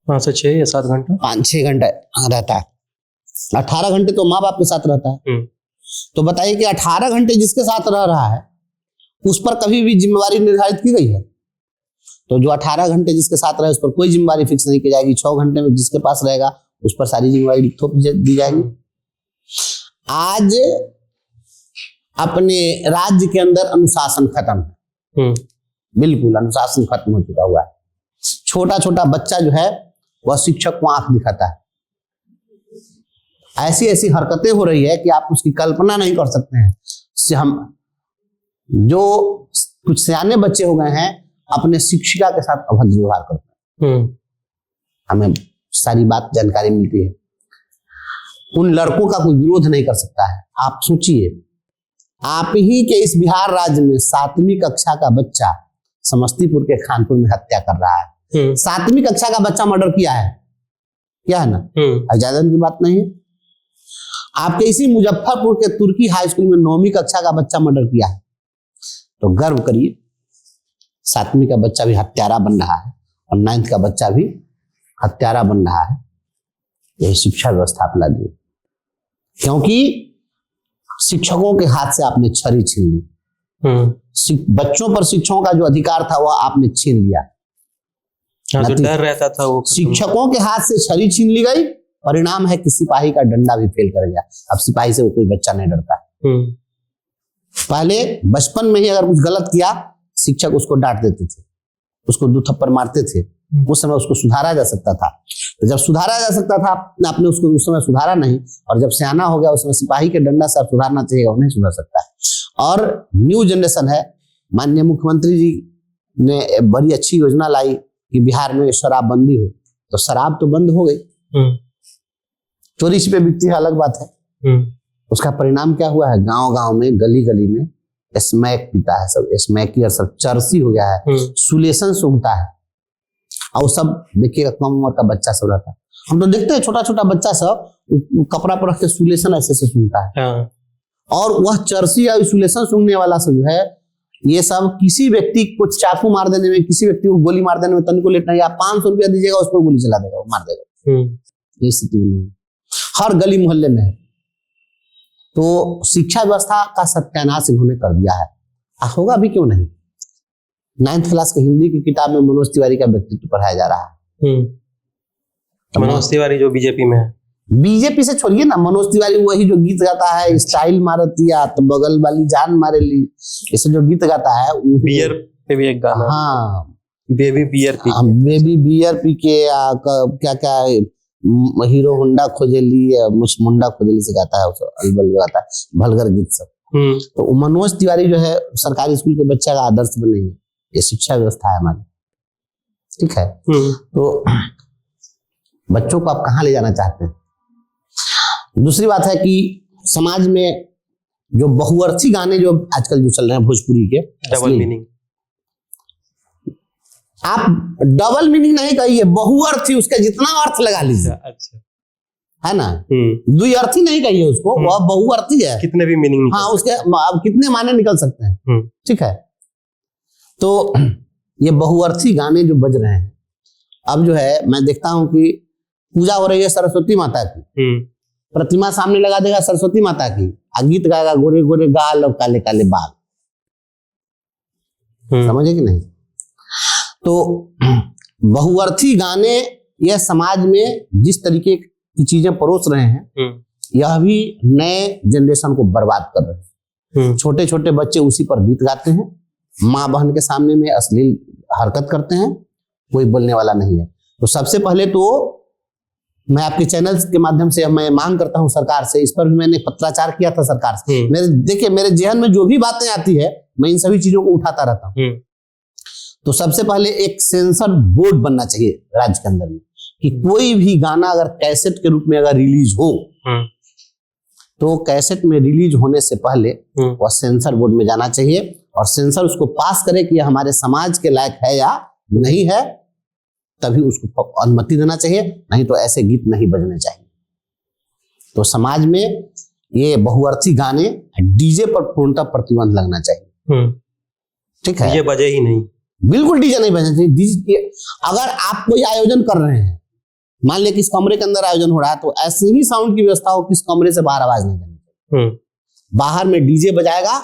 5 से 6 या 7 घंटा, 5-6 घंटे रहता है। 18 घंटे तो माँ बाप के साथ रहता है। तो बताइए कि 18 घंटे जिसके साथ रह रहा है, उस पर कभी भी जिम्मेवारी निर्धारित की गई है? तो जो 18 घंटे जिसके साथ रहे, उस पर कोई जिम्मेवारी फिक्स नहीं की जाएगी। 6 घंटे में जिसके पास रहेगा, उस पर सारी जिम्मेवारी थोप दी जाएगी। आज अपने राज्य के अंदर अनुशासन खत्म है, बिल्कुल अनुशासन खत्म हो चुका हुआ है। छोटा छोटा बच्चा जो है वह शिक्षक को आंख दिखाता है। ऐसी ऐसी हरकतें हो रही है कि आप उसकी कल्पना नहीं कर सकते हैं। हम जो कुछ सियाने बच्चे हो गए हैं, अपने शिक्षिका के साथ अभद्र व्यवहार करते हैं। हमें सारी बात जानकारी मिलती है। उन लड़कों का कोई विरोध नहीं कर सकता है। आप सोचिए, आप ही के इस बिहार राज्य में 7वीं कक्षा का बच्चा समस्तीपुर के खानपुर में हत्या कर रहा है। 7वीं कक्षा का बच्चा मर्डर किया है ना? इजाजत की बात नहीं है। आपके इसी मुजफ्फरपुर के तुर्की हाई स्कूल में 9वीं कक्षा का बच्चा मर्डर किया है। तो गर्व करिए, 7वीं का बच्चा भी हत्यारा बन रहा है और 9th का बच्चा भी हत्यारा बन रहा है। यही शिक्षा व्यवस्था अपना दी, क्योंकि शिक्षकों के हाथ से आपने छड़ी छीन ली। बच्चों पर शिक्षकों का जो अधिकार था वह आपने छीन लिया। जो डर रहता था वो शिक्षकों के हाथ से छड़ी छीन ली गई। परिणाम है कि सिपाही का डंडा भी फेल कर गया। अब सिपाही से वो कोई बच्चा नहीं डरता। पहले बचपन में ही अगर कुछ गलत किया, शिक्षक उसको डांट देते थे, उसको 2 थप्पड़ मारते थे। उस समय उसको सुधारा जा सकता था। तो जब सुधारा जा सकता था, आपने उसको उस समय सुधारा नहीं, और जब सियाना हो गया, उस समय सिपाही के डंडा से आप सुधारना चाहिए, वो नहीं सुधर सकता है। और न्यू जनरेशन है। माननीय मुख्यमंत्री जी ने बड़ी अच्छी योजना लाई कि बिहार में शराबबंदी हो, तो शराब तो बंद हो गई। चोरी छिपे बिकती है, अलग बात है। उसका परिणाम क्या हुआ है? गांव गांव में, गली गली में स्मैक पीता है सब, स्मैकियर सब, चरसी हो गया है, सुलेशन सूंघता है। और सब देखिएगा कम उम्र का बच्चा सब रहता है। हम तो देखते हैं छोटा छोटा बच्चा सब कपड़ा पर रख के सुलेशन ऐसे से सूंघता है। और वह चरसी या सुलेशन सूंघने वाला सब जो है, ये सब किसी व्यक्ति को चाकू मार देने में, किसी व्यक्ति को गोली मार देने में तनिको लेट नहीं। आप 500 रुपया दीजिएगा, उस पर गोली चला देगा, मार देगा। ये स्थिति नहीं है, हर गली मोहल्ले में है। तो शिक्षा व्यवस्था का सत्यानाश इन्होंने कर दिया है। होगा भी क्यों नहीं। 9th क्लास की हिंदी की किताब में मनोज तिवारी का व्यक्तित्व पढ़ाया जा रहा है। मनोज तिवारी जो बीजेपी में है। बीजेपी से छोड़िए ना, मनोज तिवारी वही जो गीत गाता है, स्टाइल मारतिया तो बगल वाली जान मारे ली, ऐसे जो गीत गाता है। बियर पे भी एक गाना, हाँ, बेबी बियर पी के, बेबी बियर पी के, क्या क्या हीरो होंडा खोजेली, मुंडा खोजेली से गाता है, अलबल गाता है, भलगर गीत सब। तो मनोज तिवारी जो है सरकारी स्कूल के बच्चे का आदर्श बनेंगे। ये शिक्षा व्यवस्था है हमारी, ठीक है। तो बच्चों को आप कहाँ ले जाना चाहते हैं? दूसरी बात है कि समाज में जो बहुअर्थी गाने जो आजकल जो चल रहे हैं भोजपुरी के, डबल मीनिंग, आप डबल मीनिंग नहीं कहिए, बहुअर्थी, उसका जितना अर्थ लगा लीजिए, अच्छा, है ना। द्विअर्थी नहीं कहिए उसको, वह बहुअर्थी है, कितने भी मीनिंग। हाँ, उसके अब कितने माने निकल सकते हैं, ठीक है। तो ये बहुअर्थी गाने जो बज रहे हैं, अब जो है मैं देखता हूं कि पूजा हो रही है सरस्वती माता की, प्रतिमा सामने लगा देगा सरस्वती माता की, गीत गाएगा गोरे गोरे गाल और काले काले बाल, समझे कि नहीं। तो बहुअर्थी गाने यह समाज में जिस तरीके की चीजें परोस रहे हैं, यह भी नए जनरेशन को बर्बाद कर रहे हैं। छोटे छोटे बच्चे उसी पर गीत गाते हैं, माँ बहन के सामने में अश्लील हरकत करते हैं, कोई बोलने वाला नहीं है। तो सबसे पहले तो मैं आपके चैनल के माध्यम से मैं मांग करता हूं सरकार से, इस पर भी मैंने पत्राचार किया था सरकार से। मेरे जेहन में जो भी बातें आती है मैं इन सभी चीजों को उठाता रहता हूं। तो सबसे पहले एक सेंसर बोर्ड बनना चाहिए राज्य के अंदर में, कि कोई भी गाना अगर कैसेट के रूप में अगर रिलीज हो, तो कैसेट में रिलीज होने से पहले वह सेंसर बोर्ड में जाना चाहिए, और सेंसर उसको पास करे कि यह हमारे समाज के लायक है या नहीं है, तभी उसको अनुमति देना चाहिए, नहीं तो ऐसे गीत नहीं बजने चाहिए। तो समाज में ये बहुअर्थी गाने डीजे पर पूर्णतः प्रतिबंध लगना चाहिए, ठीक है। ये बजे ही नहीं, बिल्कुल डीजे नहीं बजना चाहिए। डीजे अगर आप कोई आयोजन कर रहे हैं, मान लिया कि इस कमरे के अंदर आयोजन हो रहा है, तो ऐसे ही साउंड की व्यवस्था हो कि इस कमरे से बाहर आवाज नहीं करनी चाहिए। बाहर में डीजे बजाएगा,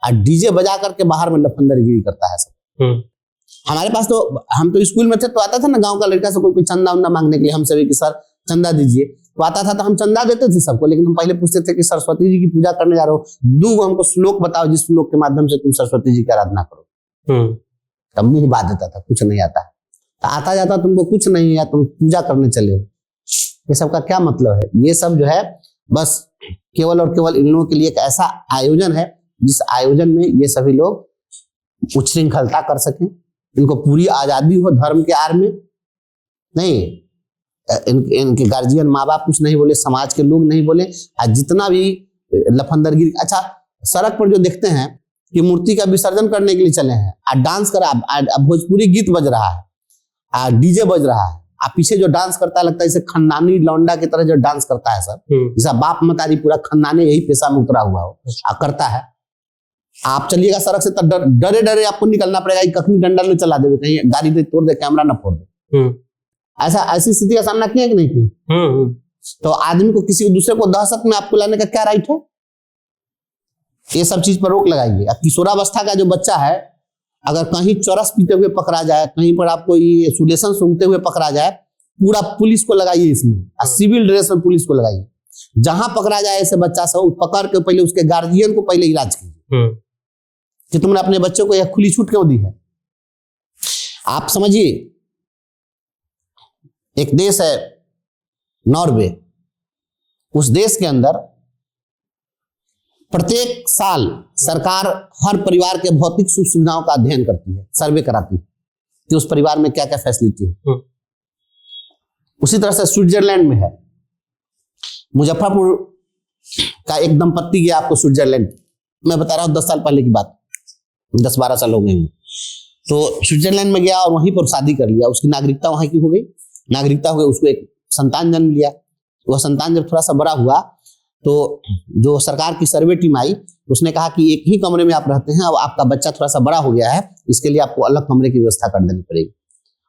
और डीजे बजा करके बाहर में लफंदरगिरी करता है सब। हमारे पास तो, हम तो स्कूल में थे तो आता था ना गांव का लड़का से कोई चंदा उंदा मांगने के लिए, हम सभी कि सर चंदा दीजिए, तो आता था तो हम चंदा देते थे सबको, लेकिन हम पहले पूछते थे कि सरस्वती जी की पूजा करने जा रहे हो, 2 हमको श्लोक बताओ जिस श्लोक के माध्यम से तुम सरस्वती जी की आराधना करो। तब भी बात देता था कुछ नहीं आता, आता जाता तुमको कुछ नहीं है, तुम पूजा करने चले हो। ये सब का क्या मतलब है? ये सब जो है बस केवल और केवल इन लोगों के लिए एक ऐसा आयोजन है जिस आयोजन में ये सभी लोग उच्छृंखलता कर सकें, इनको पूरी आजादी हो धर्म के आड़ में। नहीं, इनके गार्जियन माँ बाप कुछ नहीं बोले, समाज के लोग नहीं बोले, जितना भी लफंदरगिरी। अच्छा, सड़क पर जो देखते हैं कि मूर्ति का विसर्जन करने के लिए चले हैं, डांस करा, भोजपुरी गीत बज रहा है, डीजे बज रहा है, पीछे जो डांस करता है लगता है जैसे खंडानी लौंडा की तरह जो डांस करता है सब, जैसा बाप मतारी पूरा खंडानी यही पेशा में उतरा हुआ हो करता है। आप चलिएगा सड़क से तो डरे डरे आपको निकलना पड़ेगा, कखनी डंडा में चला देवे, कहीं गाड़ी दे तोड़ दे, कैमरा न फोड़ दे। ऐसी स्थिति का सामना किया कि नहीं किया? तो आदमी को किसी दूसरे को दहशत में आपको लाने का क्या राइट है? ये सब चीज पर रोक लगाइए। किशोरावस्था का जो बच्चा है, अगर कहीं चरस पीते हुए पकड़ा जाए, कहीं पर आपको ये सुलेशन सूंघते हुए पकड़ा जाए, पूरा पुलिस को लगाइए इसमें, सिविल ड्रेस में पुलिस को लगाइए। जहां पकड़ा जाए ऐसे बच्चा सब, पकड़ के पहले उसके गार्जियन को पहले इलाज कीजिए कि तुमने अपने बच्चे को यह खुली छूट क्यों दी है। आप समझिए, एक देश है नॉर्वे, उस देश के अंदर प्रत्येक साल सरकार हर परिवार के भौतिक सुख सुविधाओं का अध्ययन करती है, सर्वे कराती है कि उस परिवार में क्या क्या फैसिलिटी है। उसी तरह से स्विट्जरलैंड में है, मुजफ्फरपुर का एक दंपत्ति गया आपको स्विट्जरलैंड, मैं बता रहा हूँ 10 साल पहले की बात, 10-12 साल हो गए। तो स्विट्जरलैंड में गया और वहीं पर शादी कर लिया, उसकी नागरिकता वहां की हो गई, नागरिकता हो गई, उसको एक संतान जन्म लिया। वह संतान जब थोड़ा सा बड़ा हुआ तो जो सरकार की सर्वे टीम आई, उसने कहा कि एक ही कमरे में आप रहते हैं, अब आपका बच्चा थोड़ा सा बड़ा हो गया है, इसके लिए आपको अलग कमरे की व्यवस्था कर देनी पड़ेगी,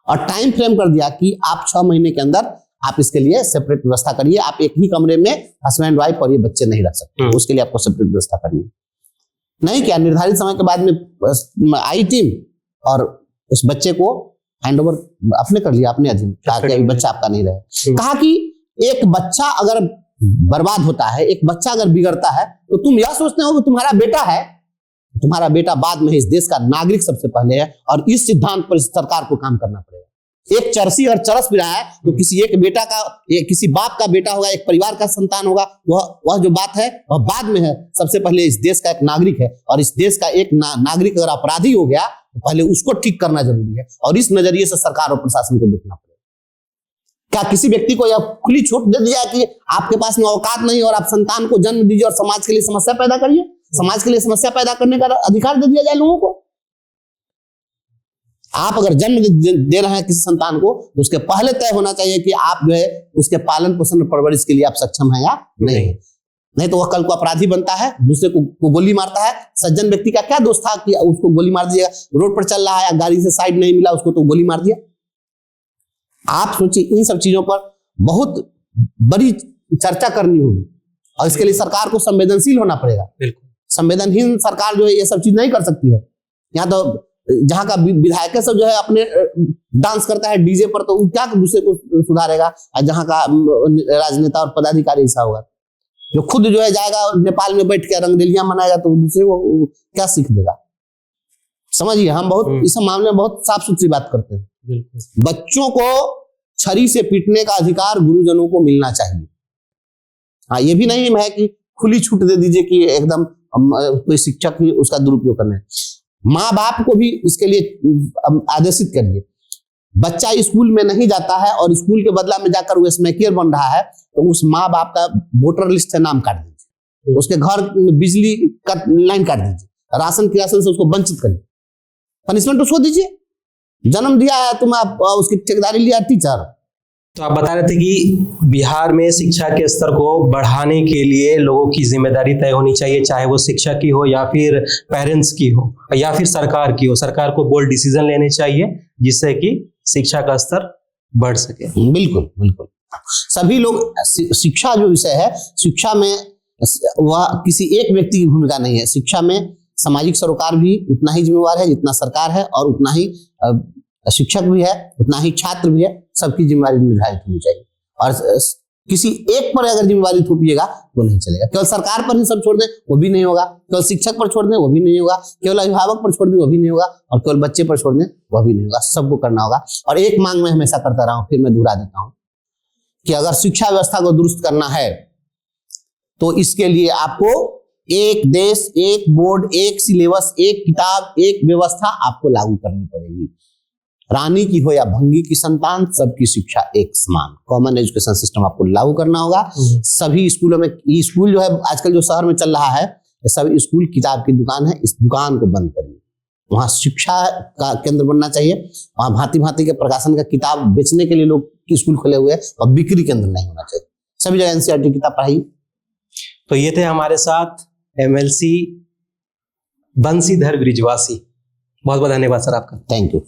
और टाइम फ्रेम कर दिया कि आप 6 महीने के अंदर आप इसके लिए सेपरेट व्यवस्था करिए, आप एक ही कमरे में हस्बैंड वाइफ और ये बच्चे नहीं रख सकते, उसके लिए आपको सेपरेट व्यवस्था करनी है। नहीं क्या, निर्धारित समय के बाद में आई टीम और उस बच्चे को हैंड ओवर अपने कर लिया, अपने अधीन, कहा कि अभी बच्चा आपका नहीं रहे। कहा कि एक बच्चा अगर बर्बाद होता है, एक बच्चा अगर बिगड़ता है, तो तुम यह सोचते हो कि तुम्हारा बेटा है, तुम्हारा बेटा बाद में इस देश का नागरिक सबसे पहले है, और इस सिद्धांत पर सरकार को काम करना पड़ेगा। एक चरसी अगर चरस भी रहा है तो किसी एक बेटा का, किसी बाप का बेटा होगा, एक परिवार का संतान होगा, वह जो बात है वह बाद में है। सबसे पहले इस देश का एक नागरिक है, और इस देश का एक नागरिक अगर अपराधी हो गया तो पहले उसको ठीक करना जरूरी है, और इस नजरिए से सरकार और प्रशासन को देखना पड़ेगा। क्या किसी व्यक्ति को यह खुली छूट दे दिया कि आपके पास में औकात नहीं और आप संतान को जन्म दीजिए और समाज के लिए समस्या पैदा करिए? समाज के लिए समस्या पैदा करने का अधिकार दे दिया जाए लोगों को? आप अगर जन्म दे रहे हैं किसी संतान को तो उसके पहले तय होना चाहिए कि आप जो है उसके पालन पोषण और परवरिश के लिए आप सक्षम हैं या नहीं तो वह कल को अपराधी बनता है, दूसरे को गोली मारता है। सज्जन व्यक्ति का क्या दोष था कि उसको गोली मार दिया, रोड पर चल रहा है, गाड़ी से साइड नहीं मिला उसको तो गोली मार दिया। आप सोचिए, इन सब चीजों पर बहुत बड़ी चर्चा करनी होगी और इसके लिए सरकार को संवेदनशील होना पड़ेगा। बिल्कुल, संवेदनहीन सरकार जो है ये सब चीज नहीं कर सकती है। यहाँ तो जहाँ का विधायक सब जो है अपने डांस करता है डीजे पर, तो क्या दूसरे को सुधारेगा? और जहाँ का राजनेता और पदाधिकारी ऐसा होगा जो खुद जो है जाएगा और नेपाल में बैठ के रंगरेलियां मनाएगा तो दूसरे को क्या सीख देगा? समझिए, हम बहुत इस मामले में बहुत साफ सुथरी बात करते हैं। बच्चों को छरी से पीटने का अधिकार गुरुजनों को मिलना चाहिए। हाँ, ये भी नहीं है कि खुली छूट दे दीजिए कि एकदम कोई शिक्षक ही उसका दुरुपयोग करने। माँ बाप को भी इसके लिए आदेशित करिए। बच्चा स्कूल में नहीं जाता है और स्कूल के बदला में जाकर वो स्मैकियर बन रहा है तो उस माँ बाप का वोटर लिस्ट से नाम काट दीजिए, उसके घर बिजली का लाइन काट दीजिए, राशन की राशन से उसको वंचित करिए, पनिशमेंट उसको दीजिए। जन्म दिया है तुम, आप उसकी ठेकेदारी लिया टीचर। तो आप बता रहे थे कि बिहार में शिक्षा के स्तर को बढ़ाने के लिए लोगों की जिम्मेदारी तय होनी चाहिए, चाहे वो शिक्षक की हो या फिर पेरेंट्स की हो या फिर सरकार की हो। सरकार को बोल्ड डिसीजन लेने चाहिए जिससे कि शिक्षा का स्तर बढ़ सके। बिल्कुल बिल्कुल, सभी लोग, शिक्षा जो विषय है, शिक्षा में वह किसी एक व्यक्ति की भूमिका नहीं है। शिक्षा में सामाजिक सरोकार भी उतना ही जिम्मेवार है जितना सरकार है, और उतना ही शिक्षक भी है, उतना ही छात्र भी है। सबकी जिम्मेवारी निर्धारित होनी चाहिए और किसी एक पर अगर जिम्मेवारी थोपिएगा तो नहीं चलेगा। केवल सरकार पर ही सब छोड़ दें वो भी नहीं होगा, केवल शिक्षक पर छोड़ दें वो भी नहीं होगा, केवल अभिभावक पर छोड़ दें वो भी नहीं होगा, और केवल बच्चे पर छोड़ दें वह भी नहीं होगा। सबको करना होगा। और एक मांग मैं हमेशा करता रहा हूं, फिर मैं दोहरा देता हूं कि अगर शिक्षा व्यवस्था को दुरुस्त करना है तो इसके लिए आपको एक देश, एक बोर्ड, एक सिलेबस, एक किताब, एक व्यवस्था आपको लागू करनी पड़ेगी। रानी की हो या भंगी की संतान, सबकी शिक्षा एक समान, कॉमन एजुकेशन सिस्टम आपको लागू करना होगा। सभी स्कूलों में, ये स्कूल जो है आजकल जो शहर में चल रहा है, सभी स्कूल किताब की दुकान है, इस दुकान को बंद करिए। वहां शिक्षा का केंद्र बनना चाहिए। वहां भांति भांति के प्रकाशन का किताब बेचने के लिए लोग स्कूल खोले हुए हैं और बिक्री केंद्र नहीं होना चाहिए। सभी जगह एनसीईआरटी किताब पढ़ाई। तो ये थे हमारे साथ एमएलसी बंसीधर बृजवासी। बहुत बहुत धन्यवाद सर आपका। Thank you.